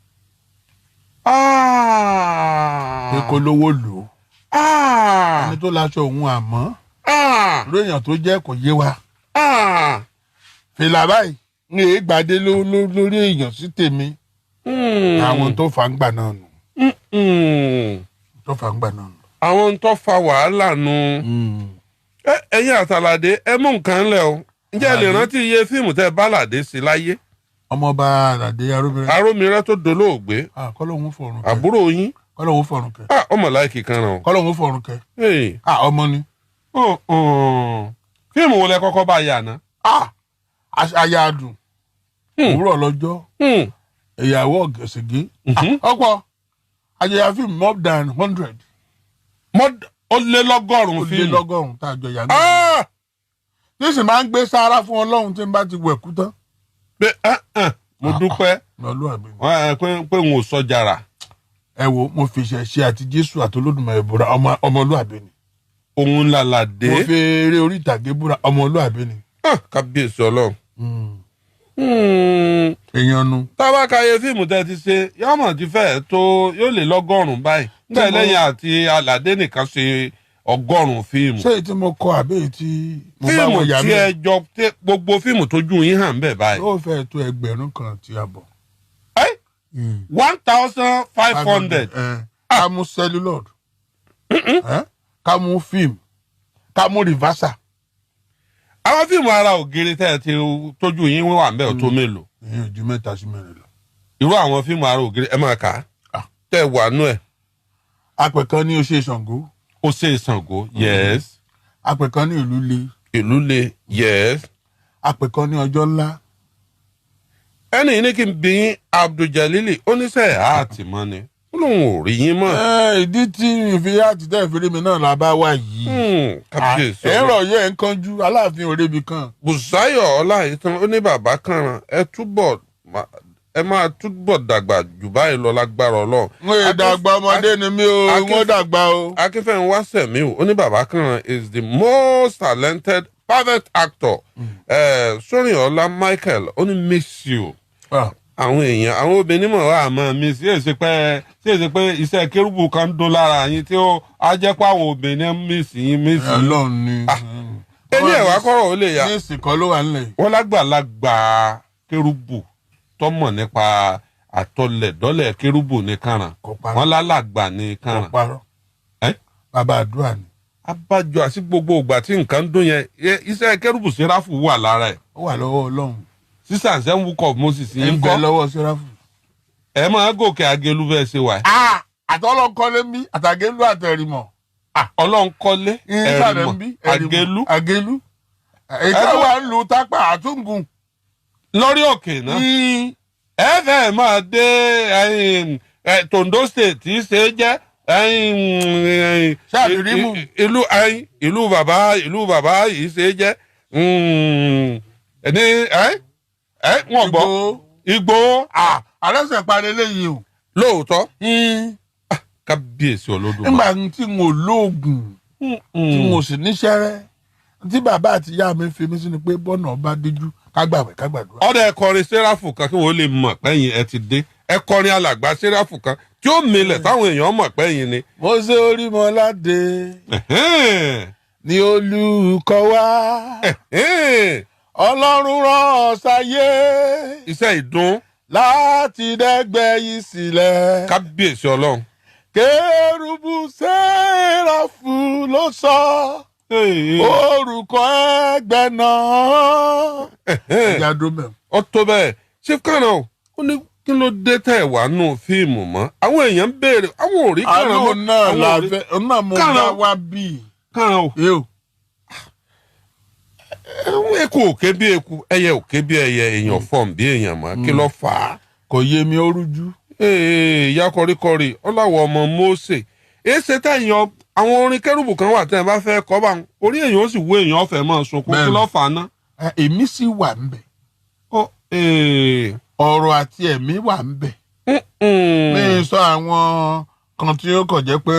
Pé kó lówó lò ó. Ẹni tó láṣọ òun àmọ́. Lórí èèyàn tó jẹ́ kò yé wa. Fìlà báyìí ń e gbàdé lórí èèyàn sí tèmi. Àwọn tó fà ń gbà náà nù. Tó fà ń gbà náà nù. Àwọn tó fa wàhálà nù. Ẹ̀yin Àtàlàdé ẹ mú nǹkan lẹ̀ o. Ǹjẹ́ ẹ lè rántí iye fíìmù tẹ́ bá Làdé sí láyé? Ọmọọba Làdé Arómiré tó dolóògbé. Kọ́lọ́hún fọ̀rùn kẹ́. Àbúrò yín. Kọ́lọ́hún fọ̀rùn kẹ́. Ọmọ láìkì kan ràn. Kọ́lọ́hún fọ̀rùn kẹ́. Ọmọ ni. Fíìmù wo lẹ kọ́kọ́ bá yà ná? Aya adùn. Òwúrọ̀ lọ́jọ́. Ìyàwó ọ̀gẹ̀sìgé. Ọ̀pọ̀ àjẹyà fíìmù more than 100. Ó lé lọ́gọ́rùn-ún fíìmù. Ó lé lọ́gọ́rùn-ún tá a jọ yà náà. Tí sì máa ń gbé sára fún Ọlọ́run tí n bá ti wẹ̀kú tán. Pé mo dúpẹ́ pé n ò sọ jàrà. Ẹ wo mo fi ìṣẹ̀ṣe àti Jésù àti Olódùmarè búra ọmọlúàbí ni. Òun ńlá Làdé. Mo fi eré orí ìtàgé búra ọmọlúàbí ni. Kábíyèsí Ọlọ́run. Èèyàn nu. Tábàkáyé fíìmù tẹ́ ti ṣe yọ́mọ̀ ti fẹ́ẹ̀ tó yóò lé lọ́gọ́rùn-ún báyìí. Nígbà lẹ́yìn àti Làdé nìkan ṣe 100 fíìmù. Ṣé èyí tí mo kọ àbí èyí tí mo bá wọn yà mí? Fíìmù tí ẹ jọ gbogbo fíìmù tójú yín hàn bẹ́ẹ̀ báyìí. Ó fẹ́ tó 1,000 àti àbọ̀. 1,500. Ká mú celluloid. Ká mú fíìmù. Ká mú reverser. Àwọn fíìmù ara ògiri tẹ́ ẹ ti tójú yín wà ń bẹ́ẹ̀ tó mélòó? Ìyẹn ju 3 sí 4 lọ. Irú àwọn fíìmù ara ògiri ẹ máa kà á. Tẹ́ ẹ wà nú ẹ̀. Apẹ̀kan ní Oṣé Ṣàngó. Oṣé Ṣàngó, yes. Apẹ̀kan ní Ìlú Le. Ìlú Le, yes. Apẹ̀kan ní Ọjọ́ Ńlá. Ẹni ní kí n bí yín Abdul-Jalili oníṣẹ́ àti mọ́ ni ó lóun ò rí yín mọ́. Ìdí tí ìfi àti tẹ́ ìfiri mi náà la bá wà yìí. Kábíyèsí ẹ̀rọ yẹ ń kánjú Aláàfin òrebi kan. Bùsáyọ̀ Ọláìtàn ó ní bàbá kan ẹ máa túbọ̀ dàgbà jù báyìí lọ lágbára Ọlọ́run. Wọ́n dàgbà ọmọdé ni mí o, wọ́n dàgbà o. Akínfẹ́ńwá Sẹ̀míù ó ní bàbá kan is the most talented perfect actor. Sóríyànlá Michael ó ní miss you. Àwọn èèyàn àwọn obìnrin mọ̀ wá àmọ́ miss yóò ṣe pé iṣẹ́ kérúbù kan dún lára yín tí ó á jẹ́ pé àwọn obìnrin miss yín. Ọlọ́run ni. Ẹni ẹ̀wá kọ́rọ̀ ó lè yá. Ní ìsìnkọ́ ló wà nílẹ̀. Wọ́n lágbàlagbà kérúbù tọmọ nípa àtọlẹ̀dọ́lẹ̀ kérúbù ní kàràn wọn lálàgbà ní kàràn. Bàbá àdúrà ni. Abájọ àti gbogbo ìgbà tí nǹkan dún yẹn iṣẹ́ kérúbù Séráfù wà lára ẹ̀. Ó wà lọ́wọ́ Ọlọ́run. Sísà ṣe ń wúkọ̀ Moses yín kọ́. ń bẹ lọ́wọ́ Séráfù. Ẹ máa gòkè Agelu bẹ́ẹ̀ ṣe wà. Àtọ́lọ́kọ́lé ń bí àtàgélú àtẹ̀rìmọ̀. Ọlọ́nkọ́lé ẹ̀rìmọ̀ Agelu. Ètò wà ń lu tápà àtúngùn. Lórí òkè náà ẹ fẹ́ máa dé Tondo State tí í ṣe jẹ́ ìlú bàbá yìí ṣe jẹ́ ní wọ́n gbọ́ Ìgbò àrẹsẹ̀ parí eléyìí o. lóòótọ́ kábíyèsí Olódùmarè. nígbà tí n ò lóògùn tí n ò sì níṣẹ́rẹ́ tí bàbá àti ìyá mi fi mí sínú pé bọ́nà ọba díjú kágbàwẹ̀ kágbàdúrà. ọ̀dọ̀ ẹ̀kọrin sẹ́ráfù kan kí wọ́n lè mọ̀ pẹ́yìn ẹ ti dé ẹ̀kọrin alàgbà sẹ́ráfù kan tí ó milẹ̀ táwọn èèyàn mọ̀ pẹ́yìn ni. mo ṣe Orímọládé ni olùkọ́ wa Ọlọ́run rán ọ sáyé iṣẹ́ ìdún láti dẹ́gbẹ́ yìí sílẹ̀. kábíyèsí Ọlọ́run. Kérúbù Séráfù ló sọ orúkọ ẹgbẹ́ náà. ẹja dómẹ̀. ó tó bẹ́ẹ̀ Chief Kànà ó ní kí ló dé tẹ̀ wá nù fíìmù mọ́ àwọn èèyàn ń béèrè àwọn ò rí Kànà mọ́. àlọ́ náà làbẹ́ ọ̀nà mo bá wá bí. Kànà o eku òkè bí eku ẹyẹ òkè bí ẹyẹ èèyàn fọ̀n bí èèyàn mọ́ kí ló fà á. kò yé mi ó rújú. ìyá kọríkọrí ọláwọ ọmọ Mósè èsè tẹ̀yìn àwọn orin kérúbù kan wà tẹ́ ẹ bá fẹ́ kọ́ bá ń orí èèyàn ó sì wó èèyàn ọ̀fẹ́ máa sunkún kí ló fà á ná. èmi sì wà ń bẹ̀. ọ̀rọ̀ àti ẹ̀mí wà ń bẹ̀. mi sọ àwọn kan tí ó kàn jẹ́ pé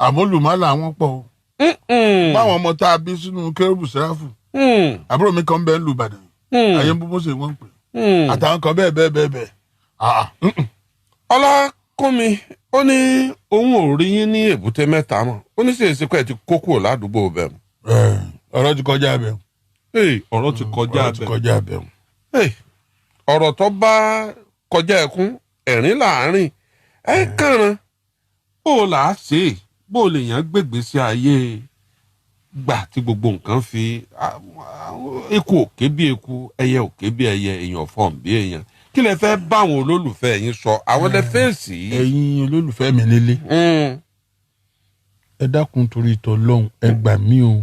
àmúlùmálà wọn pọ̀ o. báwọn ọmọ tá a bí sínú Kérúbù Séráfù àbúrò mi kan bẹ́ẹ̀ ń lu Ìbàdàn ayé ń bú Mósè wọ́n ń pè àtàwọn kan bẹ́ẹ̀. Ọlákúnmi ó ní òun ò rí yín ní Èbúté Mẹ́ta mọ́ ó ní sèse pé ẹ ti kó kúrò ládùúgbò bẹ́ẹ̀ mu. ọ̀rọ̀ ti kọjá bẹ́ẹ̀. ọ̀rọ̀ ti kọjá bẹ́ẹ̀. ọ̀rọ̀ tó bá kọjá ẹkún ẹ̀rín láàárín ẹ kàrán bó o là á ṣe bó o lè yàn gbègbèsè ayé gbà tí gbogbo nǹkan fi eku òkè bí eku ẹyẹ òkè bí ẹyẹ èèyàn fọ̀n bí èèyàn kí lẹ fẹ́ bá àwọn olólùfẹ́ yín sọ àwọn lẹ fèsì. ẹ̀yin olólùfẹ́ mi nílé ẹ dákun torí t'Ọlọ́run ẹ gbà mí o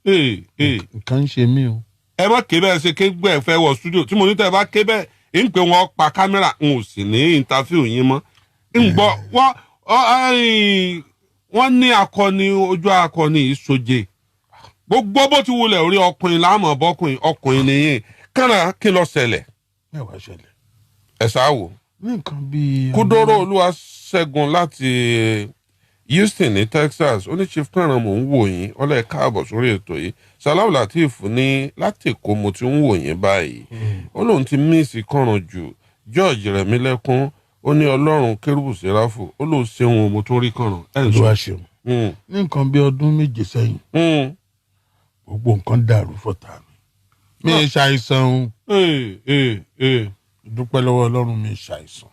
nǹkan ń ṣe mí o. ẹ má ké bẹ́ẹ̀ ṣe ké gbẹ́ ẹ fẹ́ wọ studio tí mo ní tẹ́ ẹ bá ké bẹ́ẹ̀ ń pè wọ́n pa kámẹ́rà n ò sì ní interview yín mọ́ ń gbọ́ wọ́n ní akọni ojú akọni ìsoje gbogbo bó ti wulẹ̀ orí ọkùnrin láàmú ọkùnrin nìyẹn Kànà kí ló ṣẹlẹ̀. mẹ́wàá ṣẹlẹ̀. ẹ sáwò. ní nǹkan bíi. Kúdóró Olúwaṣẹ́gun láti Houston ní Texas ó ní Chief Kànà mò ń wò yín ọlẹ́ káàbọ̀ sórí ètò yìí Salau Lateef ní láti Èkó mo ti ń wò yín báyìí ó lóun ti míìsì Kànà jù George Rẹ̀mílẹ́kún ó ní Ọlọ́run Kérúbù Séráfù ó lóun ṣeun mo tún rí Kànà. Olúwa ṣeun ní nǹkan bíi ọdún méje sẹ́yìn gbogbo nǹkan dàrú fọ́tà mi ṣàìsàn dúpẹ́ lọ́wọ́ Ọlọ́run mi ṣàìsàn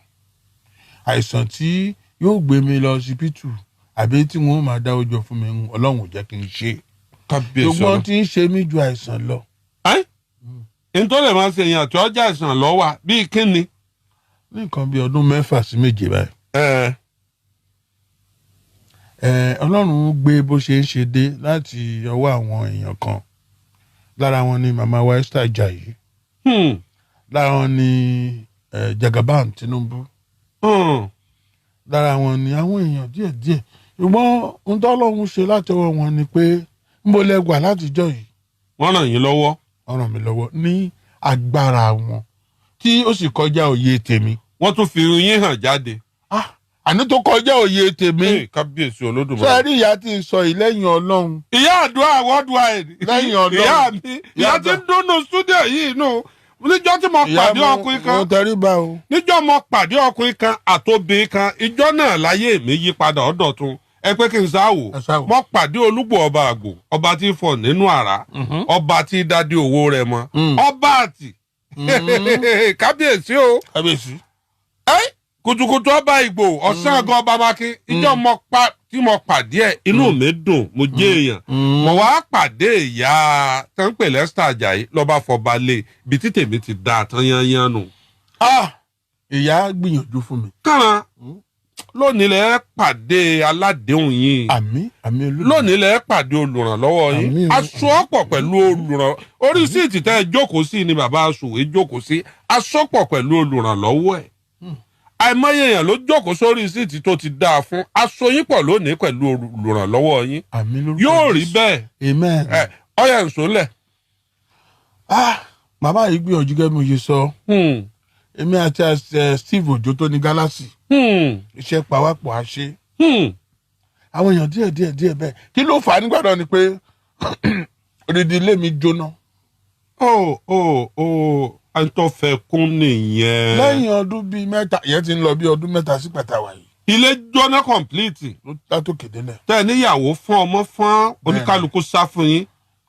àìsàn tí yóò gbé mi lọ síbítù àbí tí wọ́n máa dá ọjọ́ fún mi Ọlọ́run jẹ́ kí n ṣe gbogbo tí ń ṣe mí ju àìsàn lọ. nítorí máa ń ṣe èèyàn tí ọjà àìsàn lọ wà bíi kíni. ní nǹkan bíi ọdún 6 sí 7 báyìí. Ọlọ́run gbé bó ṣe ń ṣe dé láti ọwọ́ àwọn èèyàn kan lára wọn ni màmá wa Esther Ajayi lára wọn ni Jagaban Tinubu lára wọn ni àwọn èèyàn díẹ̀díẹ̀ ṣùgbọ́n ohun tó Ọlọ́run ṣe láti ọwọ́ wọn ni pé ń bó lẹ́gbàá látijọ́ yìí. wọ́n ràn yín lọ́wọ́. wọ́n ràn mí lọ́wọ́ ní agbára wọn tí ó sì kọjá òye tèmi. wọ́n tún fi yín hàn jáde. àní tó kọjá òye tèmi. kábíyèsí Olódùmarè. ṣé rí ìyá tí ń sọ yìí lẹ́yìn Ọlọ́run. ìyá àdúrà worldwide. lẹ́yìn Ọlọ́run. ìyá mi ìyá tí ń dúnnú studio yìí nù níjọ́ tí mo pàdé ọkùnrin kan. mo tẹrí bá o. níjọ́ mo pàdé ọkùnrin kan àtòbìnrin kan ìjọ́ náà láyé mi yí padà ọ̀dọ̀ tún ẹ pé kí n sáwò mo pàdé Olúgbò ọba àgbò ọba tí fọ nínú àrá ọba tí dádé owó rẹ̀ mọ́ ọba àti kábíyèsí o. kábíyèsí. kùtùkùtù ọba Ìgbò ọ̀sán gan ọba Mákín ìjọ tí mo pàdé ẹ̀ inú mi dùn mo jẹ́ èèyàn mo wá pàdé ìyá tó ń pè Esther Ajayi lọ́ba fọba lé ibi tí tèmi ti da tán yányán nù. ìyá gbìyànjú fún mi. Kànà lónìí lẹ pàdé aládéhùn yín. àmín Olúwa. lónìí lẹ pàdé olùrànlọ́wọ́ yín aṣọ ọ̀pọ̀ pẹ̀lú olùrànlọ́wọ́ orí síìtì tẹ́ ẹ jókòó sí ni bàbá aṣòwé jókòó sí aṣọ́pọ̀ pẹ̀lú olùrànlọ́wọ́ ẹ̀ àìmọye èèyàn ló jókòó sórí síìtì tó ti dáa fún aṣọyín pọ̀ lónìí pẹ̀lú olùrànlọ́wọ́ yín yóò rí bẹ́ẹ̀. amen. ọyà ìṣòlẹ̀. bàbá yìí gbìyànjú gẹ́gẹ́ bí mo ṣe sọ èmi àti Steve Ojo tó ní Galaxy iṣẹ́ pawápọ̀ àṣẹ àwọn èèyàn díẹ̀ bẹ́ẹ̀ kí ló fà á nígbà náà ni pé odidi ilé mi jóná. àǹtọ́ fẹ́ kún nìyẹn. lẹ́yìn ọdún bíi mẹ́ta ìyẹn ti ń lọ bí ọdún mẹ́ta sí pàtàwà yìí. ilé jóná complete. látòkè délẹ̀. tẹ́ níyàwó fún ọmọ fún oníkálukú sá fún yín.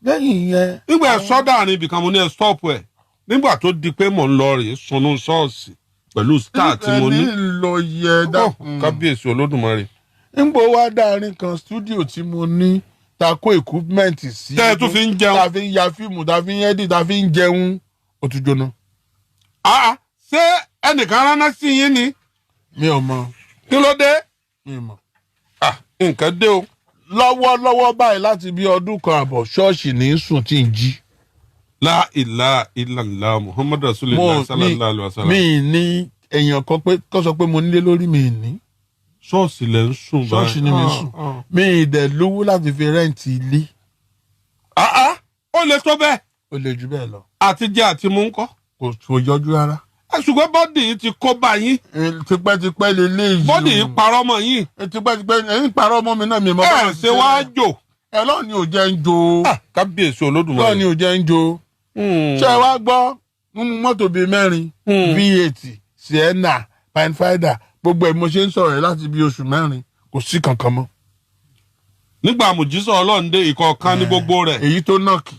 lẹ́yìn yẹn. nígbà ẹ sọ́dà àárín ibìkan mo ní ẹ stop ẹ̀ nígbà tó di pé mò ń lọ rèé sunú ṣọ́ọ̀ṣì pẹ̀lú star tí mo ní. ẹni lọ yẹ dákun. kábíyèsí olódùmarè. nígbà wá dáárín kan studio tí mo ní ta kó equipment sí. tẹ́ ẹ tún fi ń jẹun. ta fi ń ya fíìmù ta fi ń edit ta fi ń jẹun ó tún jóná. ṣé ẹnìkan ránná sí yín ni. mi ò mọ. kí ló dé. mi ò mọ. nǹkan dé o. lọ́wọ́lọ́wọ́ báyìí láti bí ọdún kan àbọ̀ ṣọ́ọ̀ṣì ní sùn tí ń jí. La ilaha illallah Muhammadu Rasulullah sallallahu alaihi wasallam. mi ní èèyàn kan pé kó sọ pé mo nílé lórí mi ní. ṣọ́ọ̀ṣì lẹ ń sùn báyìí. ṣọ́ọ̀ṣì ni mi sùn. mi ì dẹ̀ lówó láti fi rẹ́ǹtì ilé. ó lè tó bẹ́ẹ̀. ó lè jù bẹ́ẹ̀ lọ. àti jẹ àti mú ń kọ́. kò yọjú rárá. ṣùgbọ́n bọ́dì yìí ti kó bá yín. tipẹ́tipẹ́ lélẹ́yìí. bọ́dì yìí parọ́ mọ́ yín. tipẹ́tipẹ́ ẹ̀yìn parọ́ mọ́ mi náà mi mọ́. ṣe wá jò. ẹ lọ́ọ̀ ni ò jẹ́ ń jo. kábíyèsí olódùmarè. lọ́ọ̀ ni ò jẹ́ ń jo. ṣé ẹ wá gbọ́ nínú mọ́tò bíi mẹ́rin V8 Sienna Pathfinder gbogbo ẹ̀ mo ṣe ń sọ̀rọ̀ ẹ̀ láti bí oṣù mẹ́rin kò sí kankan mọ́. nígbà mùjísọ̀ ọlọ́run dé ìkọ̀ọ̀kan ní gbogbo rẹ̀. èyí tó nọ́ọ̀kì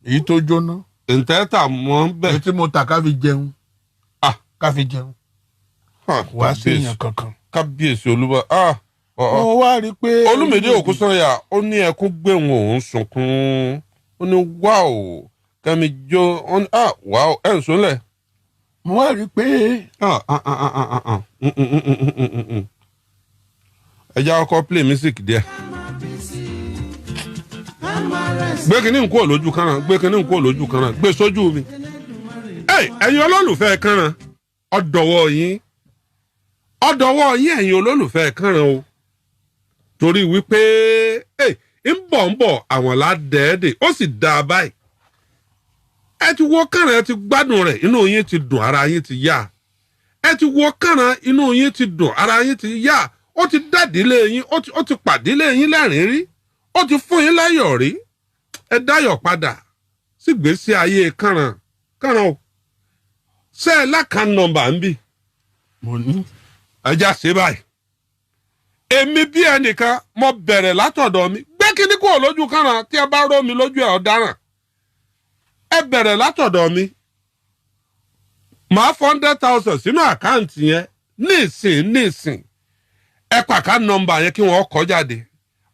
èyí tó jóná. ìtẹ́tà mọ́ bẹ́ẹ̀. èyí tí mo tà ká fi jẹun. ká fi jẹun. wá sí èèyàn kankan. kábíyèsí olúwa. mo wá rí i pé. Olúmídé Òkúsànyà ó ní ẹkún gbẹ̀wọ̀n òun sunkún ó ní wáò kẹ́mi jó ó ní wáò ẹ̀ ń sọ́lẹ̀. mo wá rí i pé. ẹ já ọkọ play music díẹ̀. gbé kínní ń kúrò lójú kan náà gbé kínní ń kúrò lójú kan náà gbé sójú mi. ẹ̀yin olólùfẹ́ Kànràn ọ̀dọ̀wọ́ yín ẹ̀yin olólùfẹ́ Kànràn o torí wípé ń bọ̀ àwọn ládẹ́ẹ̀dẹ̀ ó sì dáa báyìí ẹ ti wo Kànràn ẹ ti gbádùn rẹ̀ inú yín ti dùn ara yín ti yá ẹ ti wo Kànràn inú yín ti dùn ara yín ti yá ó ti dádìílé yín ó ti pàdílé yín lẹ́rìn rí ó ti fún yín láyọ̀ rí ẹ dáyọ̀ padà sígbésí ayé Kànràn o ṣé ẹ lákàn nọ́mbà ń bì. mo ní. ẹja ṣe báyìí èmi bí ẹnìkan mo bẹ̀rẹ̀ látọ̀dọ̀ mi gbé kíní kúrò lójú Kànràn tí ẹ bá rọ́ mi lójú ẹ̀ ọ̀daràn ẹ bẹ̀rẹ̀ látọ̀dọ̀ mi màá 100,000 sínú àkáǹtì yẹn nísìn ẹ kọ àkáǹtì nọ́mbà yẹn kí wọ́n kọ jáde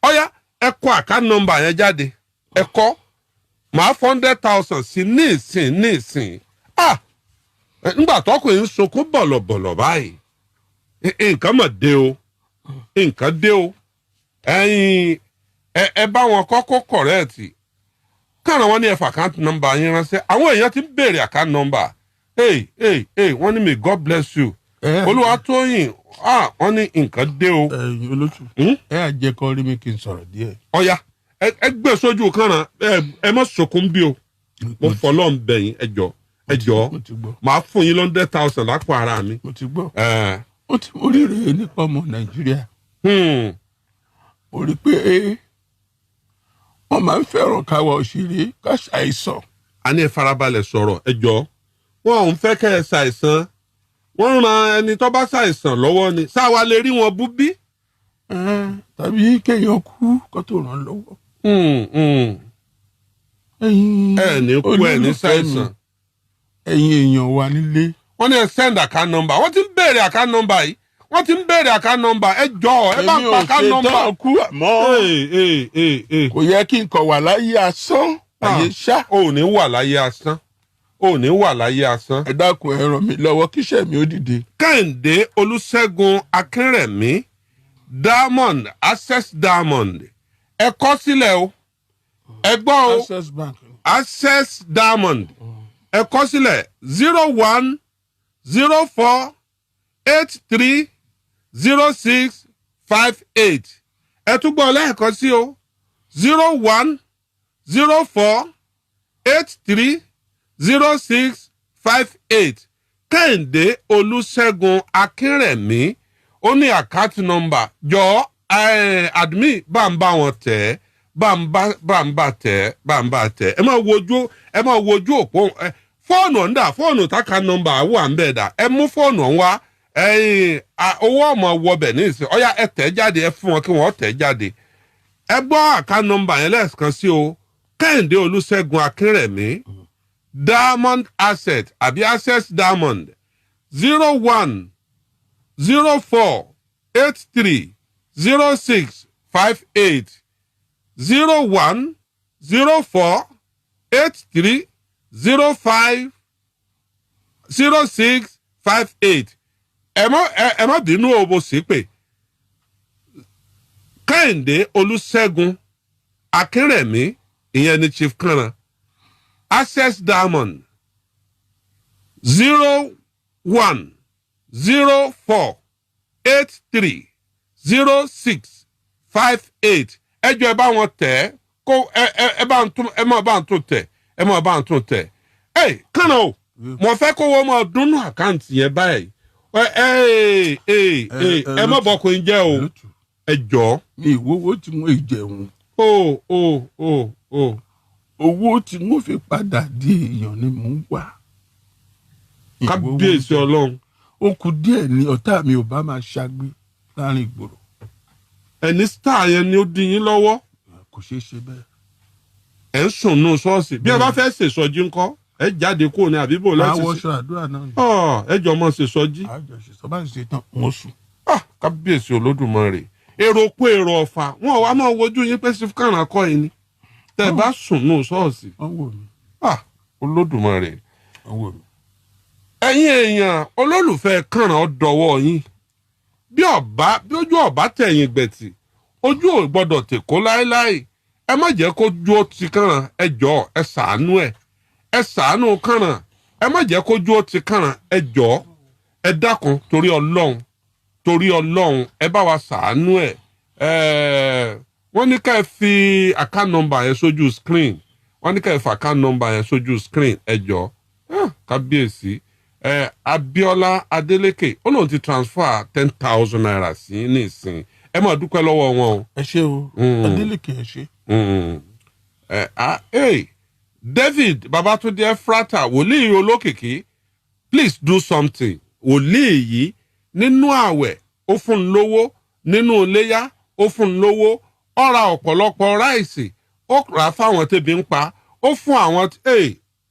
ọ̀yá ẹ kọ àkáǹtì nọ́mbà yẹn jáde ẹ kọ màá 100,000 sí nísìn nígbà tọkùnrin ń sunkún bọ̀lọ̀bọ̀lọ̀ báyìí nǹkan mọ̀ dé o nǹkan dé o ẹ̀yin ẹ bá wọn kọ́kọ́ kọ̀rẹ́ẹ̀tì Kànràn wọn ní ẹ fà àkáǹtì nọ́mbà yín ránṣẹ́ àwọn èèyàn ti ń béèrè àkáǹtì nọ́mbà wọ́n ní may God bless you Olúwatóyìn wọ́n ní nǹkan dé o. ẹ̀yin olótù ẹ àjẹkọ rí mi kí n sọ̀rọ̀ díẹ̀. ọ̀ya ẹ gbé sójú Kànràn ẹ má sọkún bí o mo fọlọ́ ń bẹ̀yìn ẹ jọ̀ọ́ màá fún yín 100,000 lápò ara mi. mo ti gbọ́ ó ti mo rí rèé nípa ọmọ Nàìjíríà mo rí pé wọ́n máa ń fẹ́ràn káwa òṣèré ká ṣàìsàn. a ní ẹ farabalẹ̀ sọ̀rọ̀ ẹ jọ̀ọ́ wọn ò ń fẹ́ kẹ́ ẹ ṣàìsàn wọ́n ran ẹni tó bá ṣàìsàn lọ́wọ́ ni sáwa lè rí wọn bú bí. tàbí kéèyàn kú kó tó ràn lọ́wọ́. ẹ ní kú ẹ ní ṣàìsàn. ẹ̀yin èèyàn wà nílé. wọ́n ní ẹ send account number wọ́n ti ń béèrè account number yìí wọ́n ti ń béèrè account number ẹ jọ̀ọ́ ẹ bá ń pa account number. èmi ò ṣe tán kú àmọ́ kò yẹ kí n kọ̀ wà láyé asán àyè ṣá. ò ní wà láyé asán ò ní wà láyé asán. ẹ dákun ẹ ràn mí lọ́wọ́ kíṣẹ́ mi ó dìde. Kẹ́hìndé Olúṣẹ́gun Akínrẹ̀mí Diamond Access Diamond ẹ kọ sílẹ̀ o ẹ gbọ́ o Access Bank. Access Diamond ẹ kọ sílẹ̀ 0104830658 ẹ tún gbọ́ lẹ́ẹ̀kan sí o 0104830658 Kẹ́hìndé Olúṣẹ́gun Akínrẹ̀mí ó ní àkáǹtì nọ́mbà jọ admin bá ń bá wọn tẹ̀ bá ń bá tẹ̀ ẹ máa wojú òpó fóònù ọ̀ndà fóònù táka nọ́mbà wà ń bẹ̀ dà ẹ mú fóònù ọ̀hún wá owó ọmọ wọbẹ̀ ní ìsìn ọ̀yá ẹ tẹ̀ jáde ẹ fún wọn kí wọ́n tẹ̀ jáde ẹ gbọ́ àkáǹtì nọ́mbà yẹn lẹ́ẹ̀kan sí o Kẹ́hìndé Olúṣẹ́gun Akínrẹ̀mí Diamond Asset àbí Access Diamond 0104830658 0104830658 ẹ má bínú o mo sì pé Kẹ́hìndé Olúṣẹ́gun Akínrẹ̀mí ìyẹn ni Chief Kanran Access Diamond 0104830658 ẹjọ ẹ bá wọn tẹ̀ kó ẹ bá ń tún ẹ má bá ń tún tẹ̀ ẹ má bá ń tún tẹ̀ Kanran o mo fẹ́ kó wọ́n máa dúnú àkáǹtì yẹn báyìí ẹ má bọkùn jẹ́ o ẹ jọ. mi ìwówó tí mo jẹun. owó tí mo fi padà di èèyàn ni mò ń wá. Kábíyèsí Ọlọ́run. ó kù díẹ̀ ní ọ̀tá mi ò bá máa ṣagbe láàrin ìgboro. ẹni star yẹn ni ó dín yín lọ́wọ́. kò ṣeé ṣe bẹ́ẹ̀. ẹ ń sùn nù ṣọ́ọ̀ṣì bí ẹ bá fẹ́ ṣèṣọ́jí ńkọ́ ẹ jáde kúrò ní àbíbò lẹ́sìn. máa wọṣọ àdúrà náà ni. ẹ jọ mọ ṣèṣọ́jí. àjọṣe sọ bá ń ṣe tán wọ́n sùn. Kábíyèsí Olódùmarè èrò kó èrò ọ̀fà wọn ò wá máa wojú yín pé Chief Kanran kọ́ yín ni tẹ́ ẹ bá sùn nù ṣọ́ọ̀ṣì. wọ́n wò mí. Olódùmarè. wọ́n wò mí. ẹ̀yin èèyàn olólùfẹ́ Kanran dọwọ́ yín bí ojú ọ̀bá tẹ̀yìn gbẹ̀tì ojú ò gbọ́dọ̀ tèkó láéláé ẹ má jẹ́ kó ju ó ti Kanran ẹ jọ̀ọ́ ẹ ṣàánú ẹ ṣàánú Kanran ẹ má jẹ́ kó ju ó ti Kanran ẹ jọ̀ọ́ ẹ dákun torí Ọlọ́run ẹ bá wa ṣàánú wọ́n ní ká ẹ fi account number yẹn sójú screen ẹ jọ̀ọ́ kábíyèsí Abíọ́lá Adélékè ó lóun ti transfer 10,000 naira sí ní ìsìn ẹ máa dúpẹ́ lọ́wọ́ wọn o. ẹ ṣé o Adélékè ẹ ṣé. David Babatunde Efrata wòlíì olókìkí please do something wòlíì yìí nínú ààwẹ̀ ó fún un lówó nínú iléyá ó fún un lówó ó ra ọ̀pọ̀lọpọ̀ ráìsì ó rà á fáwọn tẹ́bi ń pa ó fún àwọn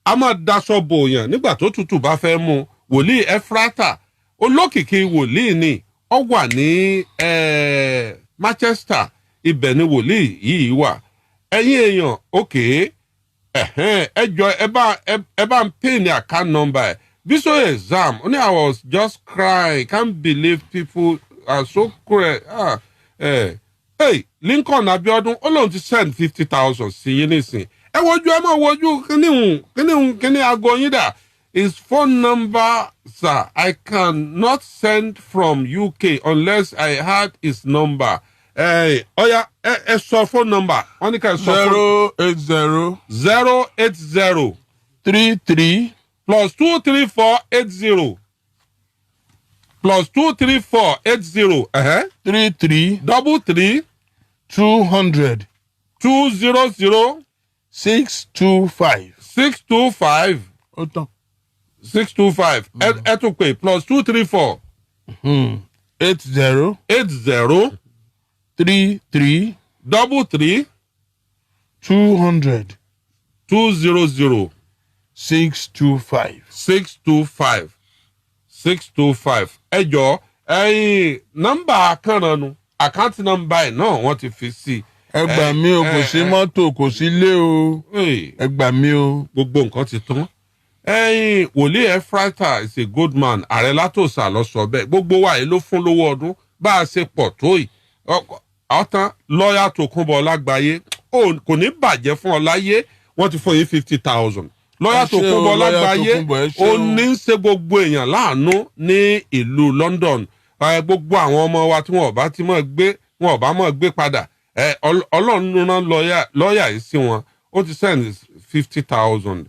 a máa daṣọ bòyàn nígbà tó tútù bá fẹ́ mú wòlíì Efrata olókìkí wòlíì ni ó wà ní Manchester ibẹ̀ ni wòlíì yìí wà ẹ̀yin èèyàn òkè ẹ jọ ẹ bá ń pè ní account number visual exam only I was just crying can't believe people are so cruel Lincoln Abiodun ó lóun ti send 50,000 sí yín nísìn ẹ wojú ẹ máa wojú kíní aago yín dà his phone number sir I cannot send from UK unless I had his number ọ̀ya ẹ sọ phone number wọ́n ní ká ẹ sọ phone 080 33 plus 23480 plus 23480 33 33 200 200 625 625 ó tán 625 ẹ tún pè plus 234 80 80 33 33 200 200 625 625 ẹ jọ̀ọ́ ẹ̀yin nọ́mbà Kanran nu àkáǹtì nọ́mbà ẹ̀ náà wọ́n ti fi sí i. ẹ gbà mí o kò sí mọ́tò kò sí ilé o ẹ gbà mí o. gbogbo nǹkan ti tán ẹ̀yin wòlíì Efrata is a good man ààrẹ látòsà lọ sọ bẹ́ẹ̀ gbogbo wa yìí ló fún lówó ọdún bá a ṣe pọ̀ tó yìí ọ̀tán lọ́ọ̀yà Tókunbọ̀ Lágbáyé kò ní bàjẹ́ fún ọ láyé wọ́n ti fún yín 50,000 lọ́yà Tókunbọ̀ Lágbáyé ó ní í ṣe gbogbo èèyàn láàánú ní ìlú London gbogbo àwọn ọmọ wa tí wọn ò bá mọ̀ gbé padà Ọlọ́run rán lọ́yà yìí sí wọn ó ti send 50,000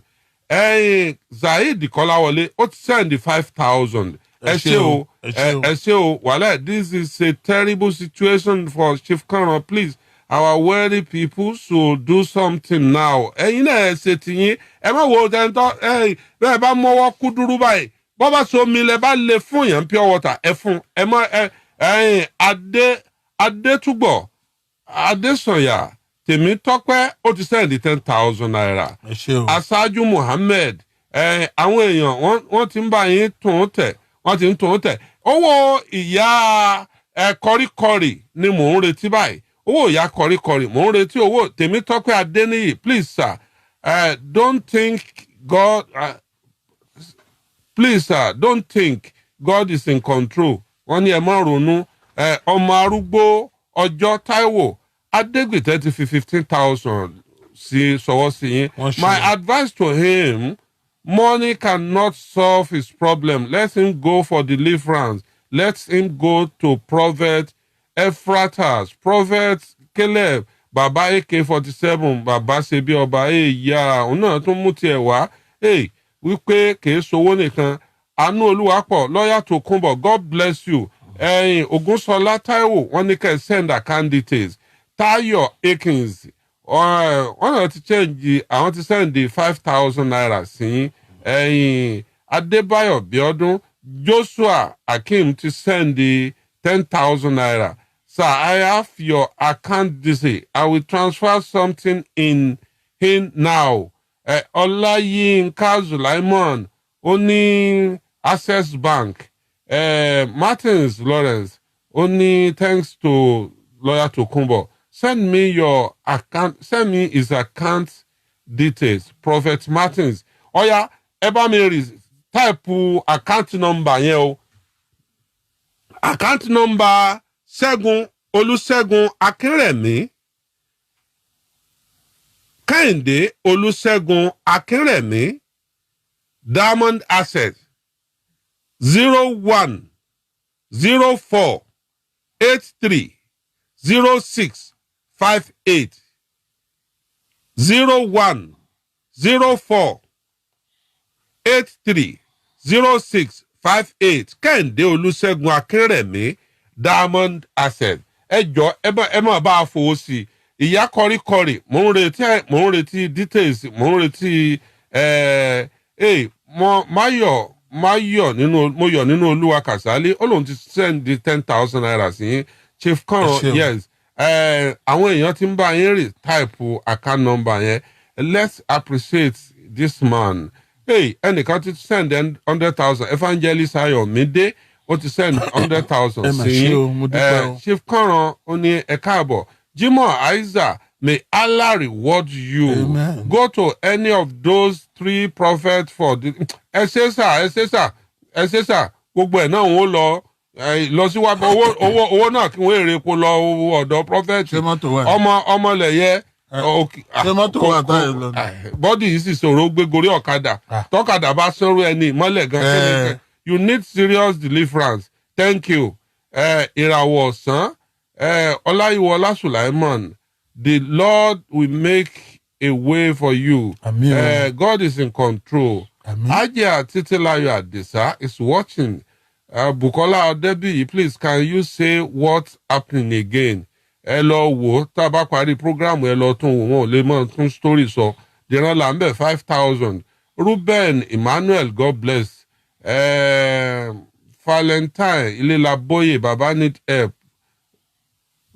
Zaid Kọ́láwọlé ó ti send 5,000. ẹ ṣé o ẹ ṣé o wàhálà this is a terrible situation for Chief Kànràn please our wealthy people should do something now. ẹ̀yin náà ẹ ṣe tiyín ẹ má wo tẹ́ńtọ́ bẹ́ẹ̀ bá mọ́wọ́ kúdúrú báyìí bọ́ bá so mi lẹ bá lè fún yẹn pure water ẹ fún ẹ mọ Adétúgbọ̀ Adésànyà Tèmítọ́pẹ́ ó ti sẹ́ndì 10,000 naira. Aṣáájú Muhammed àwọn èèyàn wọ́n ti ń bá yín tún tẹ̀ wọ́n ti ń tún tẹ̀. Owó ìyá kọríkọrì ni mò ń retí báyìí. Owó ìyá kọríkọrì mò ń retí owó Tèmítọ́pẹ́ Adéníyì please sir don't think God please sir don't think God is in control. Wọ́n ní ẹ má ronú ọmọ arúgbó ọjọ́ Táíwò Adégbìtẹ́ ti fi 15,000 sí sọwọ́ sí yín. My advice to him, money cannot solve his problem. Let him go for deliverance. Let him go to Prophet Ephratas, Prophet Caleb, Baba AK-47, Baba Ṣebí Ọba ìyá òun náà tún mú tiẹ̀ wá. Wípé kìí sowó nìkan. Àánú Olúwapọ̀, lọ́yà Tòkunbọ̀, God bless you. Ògúnṣọlá Táíwò, wọ́n ní kẹ́ send a candidate. Tayo Akins wọ́n náà ti change àwọn ti send 5,000 naira sí Adébáyọ̀ Bíọ́dún Joshua Akim ti send 10,000 naira. Sir, I have your account detail. I will transfer something in now. Ọláyínká Zulaimon ó ní Access Bank. Martins Lawrence ó ní thanks to lawyer Tokunbo. Send me your account. Send me his account details. Prophet Martins. Oya, ẹ bá mi type account number yẹn o. Account number Ṣẹ́gun Olúṣẹ́gun Akínrẹ̀mí. Kẹ́hìndé Olúṣẹ́gun Akínrẹ̀mí. Diamond Asset 01 04 83 0658 01 04 83 0658 Kẹ́hìndé Olúṣẹ́gun Akínrẹ̀mí Diamond Asset. Ẹ jọ̀ọ́ ẹ má bá a fowó sí i. Ìyá kọríkọrì mò ń retí details mò ń retí mo yọ̀ nínú Olúwa Kàsálí ó lóun ti send 10,000 naira sí yín. Chief Kànràn yes àwọn èèyàn ti ń bá yín rè type account number yẹn. Let's appreciate this man. Ẹnìkan ti send 100,000 Evangelist Ayọ̀mídé ó ti send 100,000 sí yín. Chief Kànràn ó ní ẹ káàbọ̀. Jimoh Aiza, may Allah reward you. Amen. Go to any of those 3 prophets for the. Ẹ ṣe sà gbogbo ẹ̀ náà wọ́n lọ síwájú owó náà kí wọ́n èrè epo lọ ọ̀dọ̀ prophet ọmọlẹ̀yẹ. Ṣé mọ́tò wà táyà lọ? Bọ́dì yìí sì ṣòro gbé gorí ọ̀kadà tọ́kadà bá sọ̀rọ̀ ẹni ìmọ́lẹ̀ gan. You need serious deliverance. Thank you. Ìràwọ̀ ọ̀sán Ọláyíwọlá Sulaimon, the Lord will make a way for you. God is in control. Ajia Titilayo Adisa is watching. Bukola Odebi, please can you say what's happening again? Ẹ lọ wò tá a bá parí program ẹ lọ tún wọn ò lè mọ tún story sọ. Dìran Lambert 5,000. Ruben Emmanuel, God bless. Valentine Ilelaboye, Baba need help.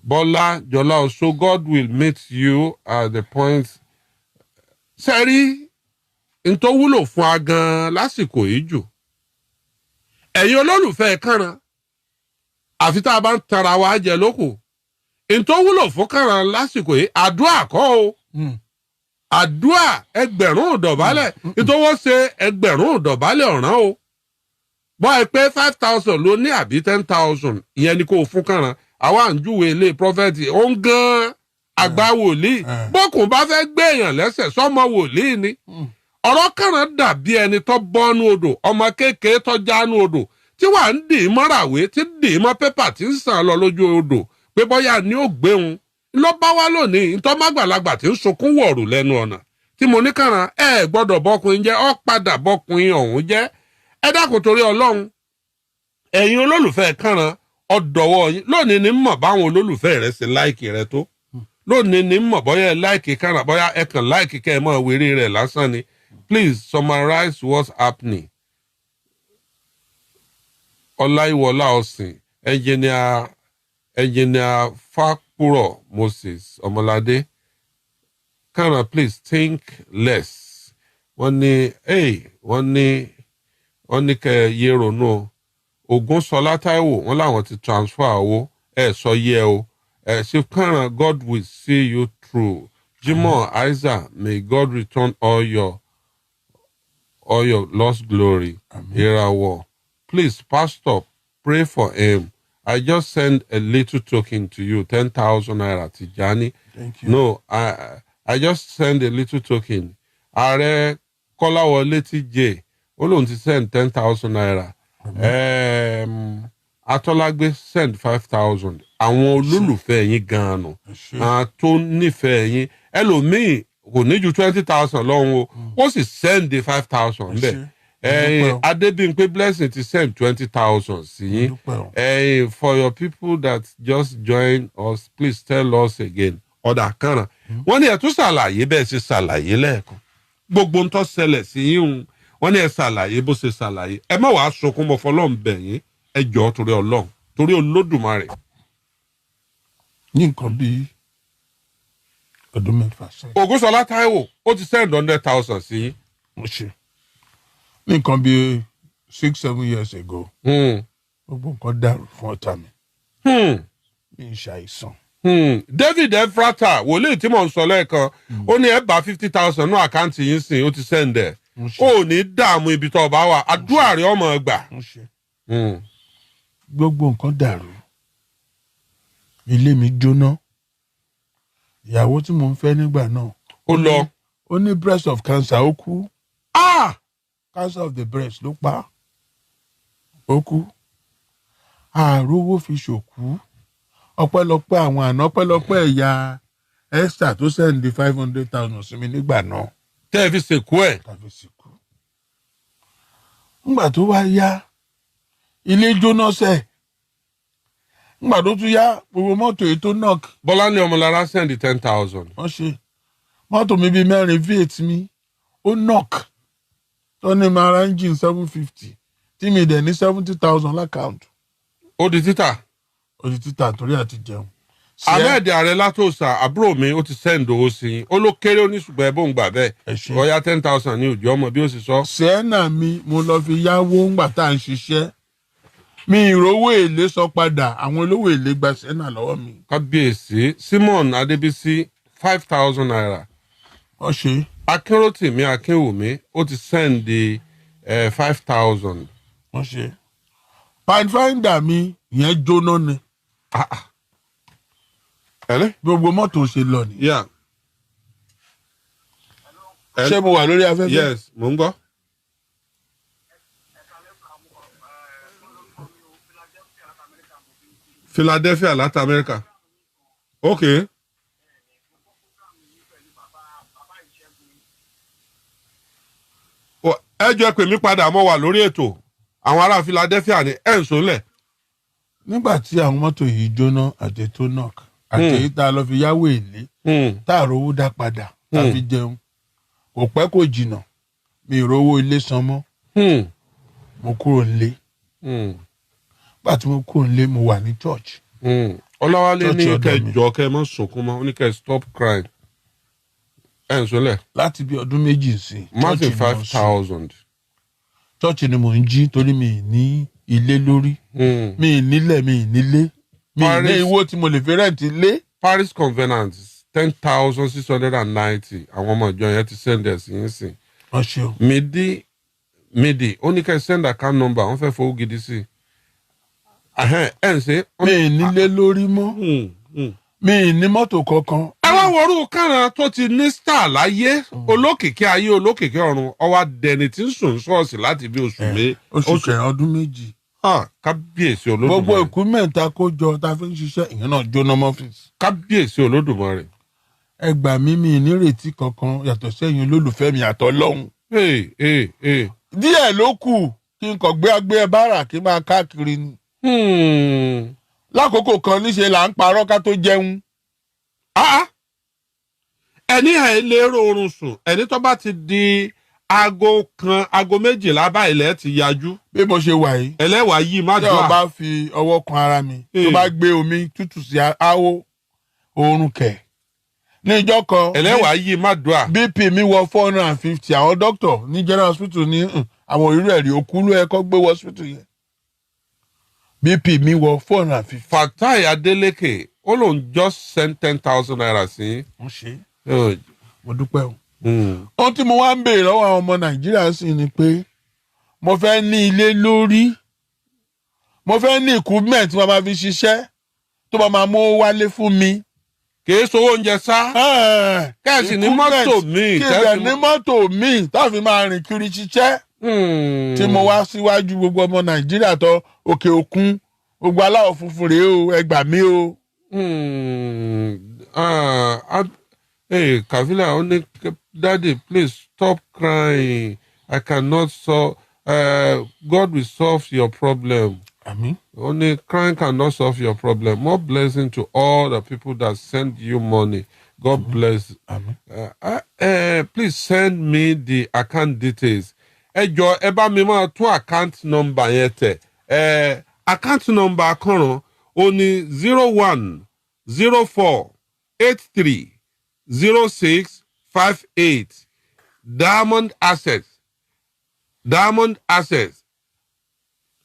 Bola Jola also, God will meet you at the point. Sẹ́rí ntọ́ wúlò fún wa gan lásìkò yìí jù. Ẹ̀yin olólùfẹ́ Kànràn àfi tá a bá ń tara wa jẹ lóko. Ntọ́ wúlò fún Kànràn lásìkò yìí àdúrà kọ́ o. Àdúrà ẹgbẹ̀rún ìdọ̀bálẹ̀. Ìtọ́wọ́ ṣe ẹgbẹ̀rún ìdọ̀bálẹ̀ ọ̀ràn o. Bọ́ ẹ pé 5,000 ló ní àbí 10,000 ìyẹn ni kò fún Kànràn. Àwa ń júwe ilé prọfẹ̀tì ó ń gan àgbà wòlíì. Bókùn bá fẹ́ gbé èèyàn lẹ́sẹ̀ sọ́mọ wòlíì ni. Ọ̀rọ̀ Kànràn dàbí ẹni tó bọ́nú odò ọmọ kékeré tó jánú odò tí wàá ń dì í mọ́ràwé tí dì í mọ́ pépà tí ń sàn lọ lójú odò pé bọ́yá ni ó gbé wọn. Ló bá wá lónìí ntọ́ mágbàlagbà tí ń sunkún wọ̀rù lẹ́nu ọ̀nà tí tí mo ní kàrán ẹ gbọ́dọ̀ bọ́kùnrin jẹ́ ọ padà bọ́kùnrin ọ̀hún jẹ́ ẹ dákun torí Ọlọ́run ẹ̀yin olólùfẹ́ kàrán ọ̀dọ̀wọ́ yín lónìí ní mọ̀ báwọn olólùfẹ́ rẹ ṣe láìkì rẹ tó lónìí ní mọ̀ bóyá ẹ láìkì kàrán bóyá ẹ kàn láìkì kẹ́ ẹ mọ̀ wéré rẹ̀ lásán ni please summarize what's happening. Ọláyíwọlá Ọ̀sìn engineer Fápúrọ̀ Moses Ọmọládé kàrán please think less wọ́n ní kẹ́ yé ronú Ògúnṣọlá Táíwò wọ́n láwọn ti transfer owó sọ yẹ o Chief Kàrán God will see you through Jimoh Isaac may God return all your lost glory Ìràwọ̀ please pastor pray for him I just send a little token to you 10,000 naira Tijani. Thank you. No I just send a little token Ààrẹ Kọ́láwọlé TJ ó lóun ti send 10,000 naira. Atọ́lágbé send 5,000 àwọn olólùfẹ́ yín gan-an nù tó nífẹ̀ẹ́ yín ẹlòmíì kò ní ju 20,000 lọ́hùn ó sì send 5,000 bẹ́ẹ̀ Adébímpé Blessing ti send 20,000 sí yín for your people that just join us please tell us again ọ̀dà kàrán wọ́n ní ẹ̀ tún ṣàlàyé bẹ́ẹ̀ ṣe ṣàlàyé lẹ́ẹ̀kan gbogbo ń tó ṣẹlẹ̀ sí yín wọ́n ní ẹ ṣàlàyé bó ṣe ṣàlàyé ẹ má wàá sunkún mọ́ fọlọ́run bẹ̀ yín ẹ jọ̀ọ́ torí Ọlọ́run torí Olódùmarè. ní nǹkan bíi ọdún mẹ́fà sẹ́yìn. Ògúnṣọlá Táíwò ó ti send 100,000 sí yín. mo ṣe ní nǹkan bíi 6-7 years ago. gbogbo nǹkan dàrú fún ọ̀tá mi. mi ń ṣàìsàn. David Efrata wòlíì tí mò ń sọ lẹ́ẹ̀kan ó ní ẹ bá 50,000 ní àkáǹtì yín sìn ó ti send ẹ̀ ó ní dààmú ibi tó bá wà àdúrà rẹ̀ ọmọ gbà. gbogbo nǹkan dàrú ilé mi jóná ìyàwó tí mo ń fẹ́ nígbà náà ó lọ ó ní breast of cancer ó kú cancer of the breast ló pa ó kú àròwó fi ṣòkú ọpẹ́lọpẹ́ àwọn àna ọpẹ́lọpẹ́ ẹ̀yà Esther tó sẹ́ndí 500,000 sí mi nígbà náà. tẹ́ ẹ fi sìnkú ẹ̀. tàbí sìnkú. ńgbà tó wá yá ilé jóná sẹ̀ ńgbà tó tún yá gbogbo mọ́tò èyí tó knock. Bọ́láńlé Ọmọlára sẹ́ndí 10,000. wọ́n ṣe mọ́tò mi bíi mẹ́rin V8 mi ó knock tó ní mara engine 750 tí mi dẹ̀ ní 70,000 lákàntù. ó di títà. ó di títà torí àti jẹun. Ahmed Ààrẹ Látòsà àbúrò mi ó ti send owó sí i ó ló kéré oníṣùgbọ́n ẹ̀bùn gbà bẹ́ẹ̀ ọ̀ya 10,000 ní òjò ọmọ bí ó sì sọ. sẹ́ẹ̀nà mi mo lọ fi yáwó ńgbà tá à ń ṣiṣẹ́ mi ìrówó èlé sọ padà àwọn olówó èlé gba sẹ́ẹ̀nà lọ́wọ́ mi. kábíyèsí Simon Adébísí 5,000 naira. wọ́n ṣe. Akínrótìmí Akínwùmí ó ti send 5,000. wọ́n ṣe. Pathfinder mi ìyẹn jóná ni. gbogbo mọ́tò ṣe lọ ni. ṣé mo wà lórí afẹ́fẹ́. yes mo ń gbọ́. Philadelphia láti Amẹ́ríkà. ok. ẹ jọ̀ọ́ pè mí padà mo wà lórí ètò àwọn ará Philadelphia ní ẹ̀ ń sólẹ̀. nígbà tí àwọn mọ́tò yìí jóná àti tó knock àti èyí tá a lọ fi yáwó èlé tá a rówó dá padà tá a fi jẹun kò pẹ́ kò jìnnà mi ìrówó ilé san mọ́ mo kúrò nílé nígbà tí mo kúrò nílé mo wà ní church. Ọláwálé ní kẹjọ kẹ mọ sunkún mọ́ ó ní kẹ stop crying ẹ ń sọlẹ. láti bí ọdún méjì sí. martin 5,000. chọ́ọ̀chì ni mò ń jí torí mi ní ilé lórí mi nílẹ̀ mi nílé mi ní owó tí mo lè fi rẹ́ǹtì lé. Paris Covenant 10,690 àwọn ọmọ ìjọ yẹn ti send ẹ̀ sí yín sìn. Midi ó ní kẹ́ send account number wọ́n fẹ́ fowó gidi sí i. ẹ̀ ń ṣe. mi nílé lórí mọ́ mi ní mọ́tò kankan. àwọn wọ̀rú Kàrán tó ti ní star láyé olókìkí ayé olókìkí ọ̀run ọwọ́ adẹni tí ń sùn ṣọ́ọ̀ṣì láti bí oṣù kẹrin ọdún méjì. kábíyèsí Olódùmarè. gbogbo equipment ta kó jọ ta fi ń ṣiṣẹ́ ìyẹn náà jóná mọ́fíìsì. kábíyèsí Olódùmarè. ẹ gbà mí mi nírètí kankan yàtọ̀ sẹ́yìn olólùfẹ́ mi àtọlọ́hun. díẹ̀ ló kù kí n kàn gbé bára kí n máa káàkiri ni. lákòókò kan níṣe là ń parọ́ ká tó jẹun. ẹni ẹ̀ lérò oorun sùn ẹni tó bá ti di aago 12 báyìí lẹ́ẹ̀ ti yájú. bí mo ṣe wà yìí. ẹlẹ́wàá yìí má dùn. tí wọ́n bá fi ọwọ́ kan ara mi tó bá gbé omi tútù sí áwò oorun kẹ̀. ní ìjọ kan ẹlẹ́wàá yìí má dùn à. bp mi wọ 450 àwọn dókítà ní general hospital ní àwọn òrírò ẹ̀rí òkú ló yẹ kó gbé wọ hospital yẹn. bp mi wọ 450. Fatai Adeleke ó lóun just send 10,000 naira sí. wọ́n ṣe é mo dúpẹ́ o. ohun tí mo wá ń béèrè lọ́wọ́ àwọn ọmọ nàìjíríà sì ni pé mo fẹ́ ní ilé lórí mo fẹ́ ní equipment tí wọ́n máa fi ṣiṣẹ́ tó bá máa mú wálé fún mi. kìí sọ oúnjẹ sá. kẹ́sì ní mọ́tò míì. kìí ní mọ́tò míì táfi máa rìn kiri ṣiṣẹ́. tí mo wá síwájú gbogbo ọmọ nàìjíríà tó òkè òkun gbogbo aláwọ̀ funfun rèé o ẹ gbà mí o. Hey, Kavila, only Daddy, please stop crying. I cannot solve. God will solve your problem. Amen. Only crying cannot solve your problem. More blessing to all the people that send you money. God bless. Amen. Please send me the account details. Ẹ jọ̀ọ́ ẹ bá mi máa tún account number yẹn tẹ̀. Account number akọ̀ràn ó ní 0104830658 Diamond Access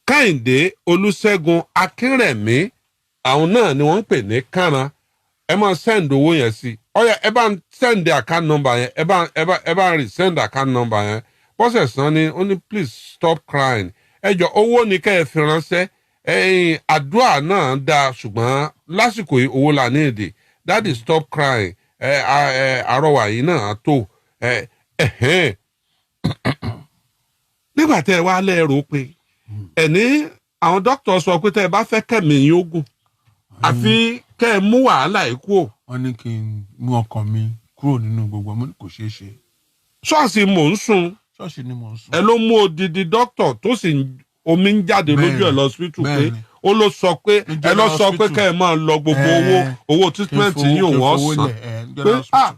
Kẹ́hìndé Olúṣẹ́gun Akínrẹ̀mí àwọn náà ni wọ́n ń pè ní Kánà ẹ máa send owó yẹn sí ọyà ẹ bá ń send the account number yẹn ẹ bá ń resend the account number yẹn bọ́sẹ̀ sàn ni ó ní please stop crying ẹ jọ̀ọ́ owó ni kẹ́ ẹ fi ránṣẹ́ àdúrà náà dáa ṣùgbọ́n lásìkò yìí owó là ní èdè daddy stop crying àrọwà yìí náà tó nígbà tẹ́ ẹ wá lẹ́ẹ̀rọ pé ẹni àwọn dókítà sọ pé tẹ́ ẹ bá fẹ́ kẹ́mi yín ogun àfi kẹ́ ẹ mú wàhálà yìí kúrò. wọ́n ní kí n mú ọkàn mi kúrò nínú gbogbo ọmọ kò ṣeé ṣe. ṣọ́ọ̀ṣì mò ń sùn. ṣọ́ọ̀ṣì ni mò ń sùn. ẹ ló mú odidi dókítà tó sì omi ń jáde lójú ẹ lọ hospital pé ó ló sọ pé ẹ lọ sọ pé kẹ́ ẹ máa lọ gbogbo owó treatment yìí òun ọ̀sán pé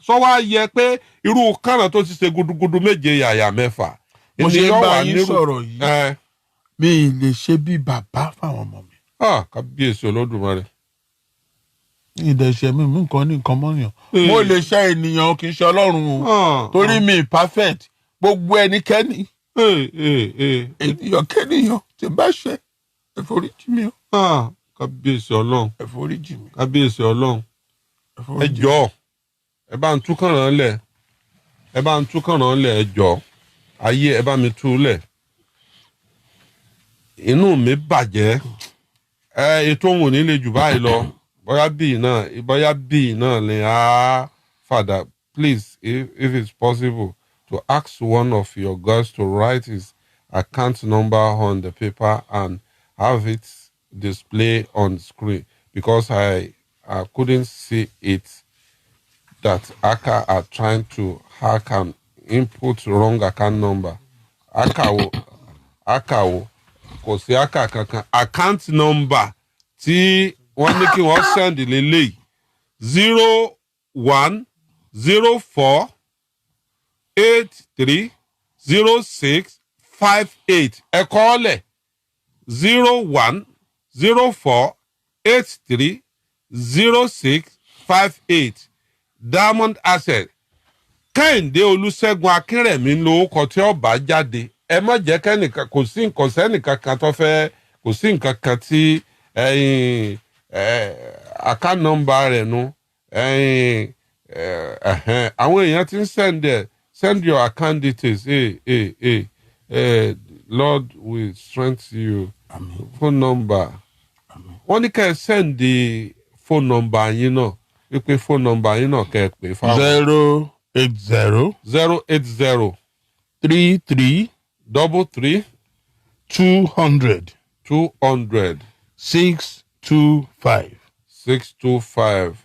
sọ wá yẹ pé irú kánà tó ti ṣe gudugudu méje yàyà mẹ́fà. mo ṣe ń bá yín sọ̀rọ̀ yìí mi ì lè ṣe bí bàbá fáwọn ọmọ mi. kábíyèsí olódùmarè. ìdẹ̀ṣẹ̀ mi nǹkan ní nǹkan mọ́yàn. mo lè ṣe ènìyàn kì í ṣe ọlọ́run o torí mi perfect gbogbo ẹnikẹ́ni ènìyàn kẹ́nìyàn tí bá ṣe ẹ foríjì mi o. kábíyèsí ọlọ́run ẹ foríjì mi. kábíyèsí ọlọ́run ẹ jọ̀ọ́ ẹ bá ń tú kànràn lẹ̀ ẹ jọ̀ọ́ ayé ẹ bá mi tú lẹ̀ inú mi bàjẹ́ ètò òun ò ní lè jù báyìí lọ bóyá bíi náà ni Father please if it's possible to ask one of your girls to write his account number on the paper and have it display on screen because I couldn't see it that hacker are trying to hack and input wrong account number. Hacker kò sí hacker kankan account number tí wọ́n ní kí wọ́n send lélẹ́yìí 0104830658 ẹ kọ ọ́ lẹ̀ 0104830658 Diamond Access Kẹ́hìndé Olúṣẹ́gun Akínrẹ̀mí lórúkọ tí ó bá jáde ẹ má jẹ́ kẹ́nìkan kò sí nǹkan sẹ́nìkan kan tó fẹ́ kò sí nǹkan kan tí account number rẹ̀ nu àwọn èèyàn ti ń send your account details Lord will strengthen you. Amen. Phone number wọ́n ní kẹ́ ẹ send the phone number yín náà wípé phone number yín náà kẹ́ ẹ pè fáwọn. 080 080 33 33 200 200 625. 625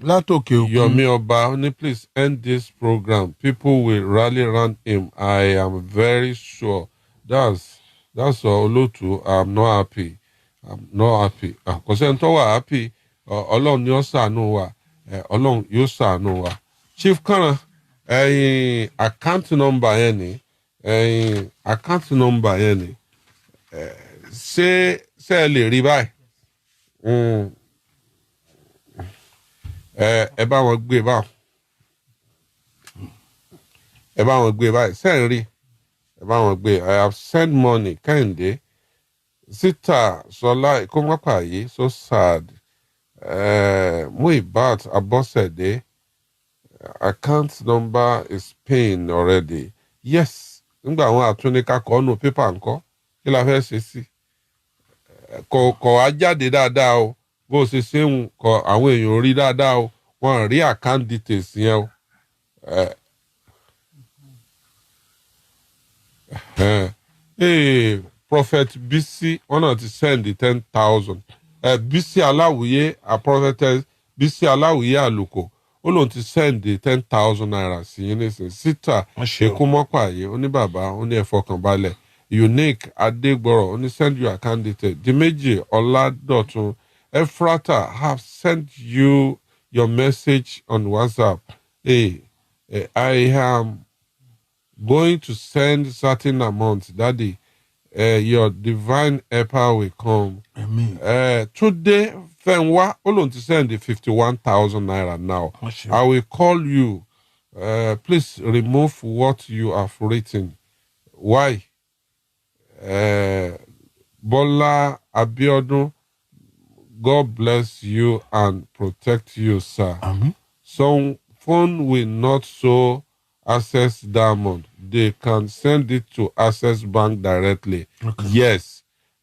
látòkè òkun. Yomi Oba, only please end this program. People will rally around him. I am very sure. That's all. Olotu, I'm not happy. I'm not happy. Kò sẹ́ni tó wà happy. Ọlọ́run yóò ṣàánú wa. Ọlọ́run yóò ṣàánú wa. Chief Kànràn, account number yẹn ni. Account number yẹn ni. Ṣé ẹ lè rí báyìí? Ẹ bá wọn gbé báwọn. Ẹ bá wọn gbé báyìí. Sẹ́yìn rí. Ẹ bá wọn gbé. I have sent money. Kẹ́hìndé. Zita Ṣọlá Ìkómọ́pàyé. So sad. Muibat Abosede. Account number is paying already. Yes. Nígbà àwọn àtúnika kọ́ nù pépà ńkọ́. Kí la fẹ́ ṣe sí? Kọ̀ á jáde dáadáa o. Bó ṣe ṣe ń kọ àwọn èèyàn rí dáadáa o. Wọ́n rí account details yẹn o. Prophet Bisi wọ́n náà ti send 10,000. Bisi Aláwìyé prophetess Bisi Aláwìyé Àlùkò ó lóun ti send 10,000 naira sí yín nísìnyí. Sita Èkúmọ́pàyé ó ní bàbá ó ní ẹ fọkànbalẹ̀. Unique Adégbọ̀rọ̀ ó ní send your account details. Diméjì Ọládọ̀tun Ephrata have sent you your message on WhatsApp. I am going to send certain amount, Daddy. Your divine helper will come. Amen. Today, Fenwa, Olon to send the 51,000 naira now. Sure. I will call you. Please remove what you have written. Why? Bola Abiodun, God bless you and protect you, sir. Some phone will not show Access Diamond. They can send it to Access Bank directly. Okay.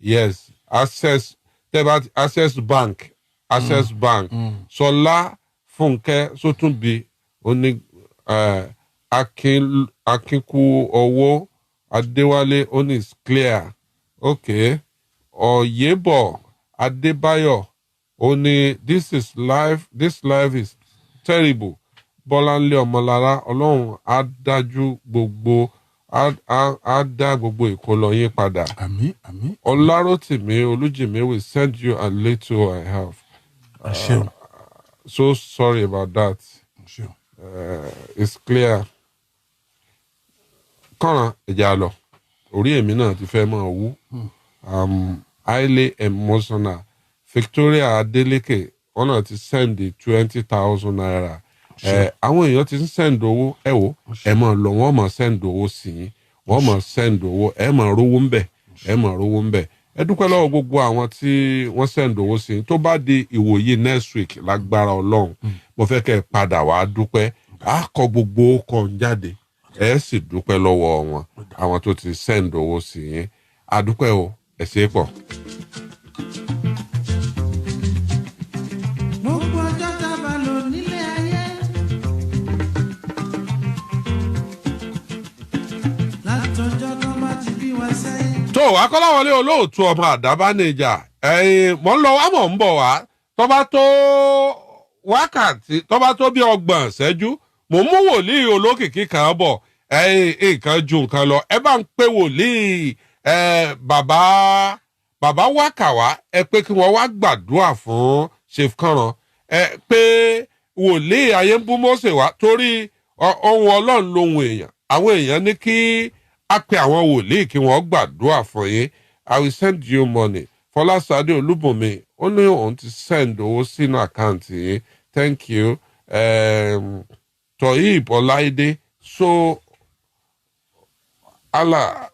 Yes. Access Bank. Access Bank. Sola Funke Sotunbi Oni Akinku Owo Adewale Oni is clear. Okay. Oyebo Adebayo Oni, this life is terrible. Bọ́láńlé Ọmọlára Ọlọ́run á dájú gbogbo á dá gbogbo ìkólọ yín padà. Àmín. Ọlárótìmí Olújìmí will send you a little I have. So sorry about that. It's clear. Kànràn ẹ̀jẹ̀ àlọ́ orí èmi náà ti fẹ́ máa wú. Highly emotional. Victoria Adeleke wọ́n náà ti send 20,000 naira. Àwọn èèyàn ti ń send owó ẹ wò ẹ máa lọ wọ́n máa send owó sí yín wọ́n máa send owó ẹ máa rówó ń bẹ̀ ẹ dúpẹ́ lọ́wọ́ gbogbo àwọn tí wọ́n send owó sí yín tó bá di ìwòye next week lágbára Ọlọ́run mo fẹ́ kẹ́ ẹ padà wá dúpẹ́ á kọ gbogbo kan jáde ẹ sì dúpẹ́ lọ́wọ́ wọn àwọn tó ti send owó sí yín a dúpẹ́ o ẹ ṣé pọ̀. tó Akọ́láwọlé olóòtú ọmọ àdábánijà mọ̀ ń lọ wá mọ̀ ń bọ̀ wá tó bá tó wákàtí tó bá tó bí 30 ṣẹ́jú mò ń mú wòlíì olókìkí kan bọ̀ nǹkan ju nǹkan lọ ẹ bá ń pè wòlíì bàbá wákàwá ẹ pé kí wọ́n wá gbàdúrà fún Chief Kànràn pé wòlíì Ayébúmọ́sẹ̀ wá torí ohun Ọlọ́run lohun èèyàn àwọn èèyàn ní kí a pe àwọn wòlíì kí wọ́n gbàdúrà fún yín. I will send you money. Fọláṣadé Olúbùnmi ó ní òun ti send owó sínú àkáǹtì yín. Thank you. Toyib Ọláìdé so Allah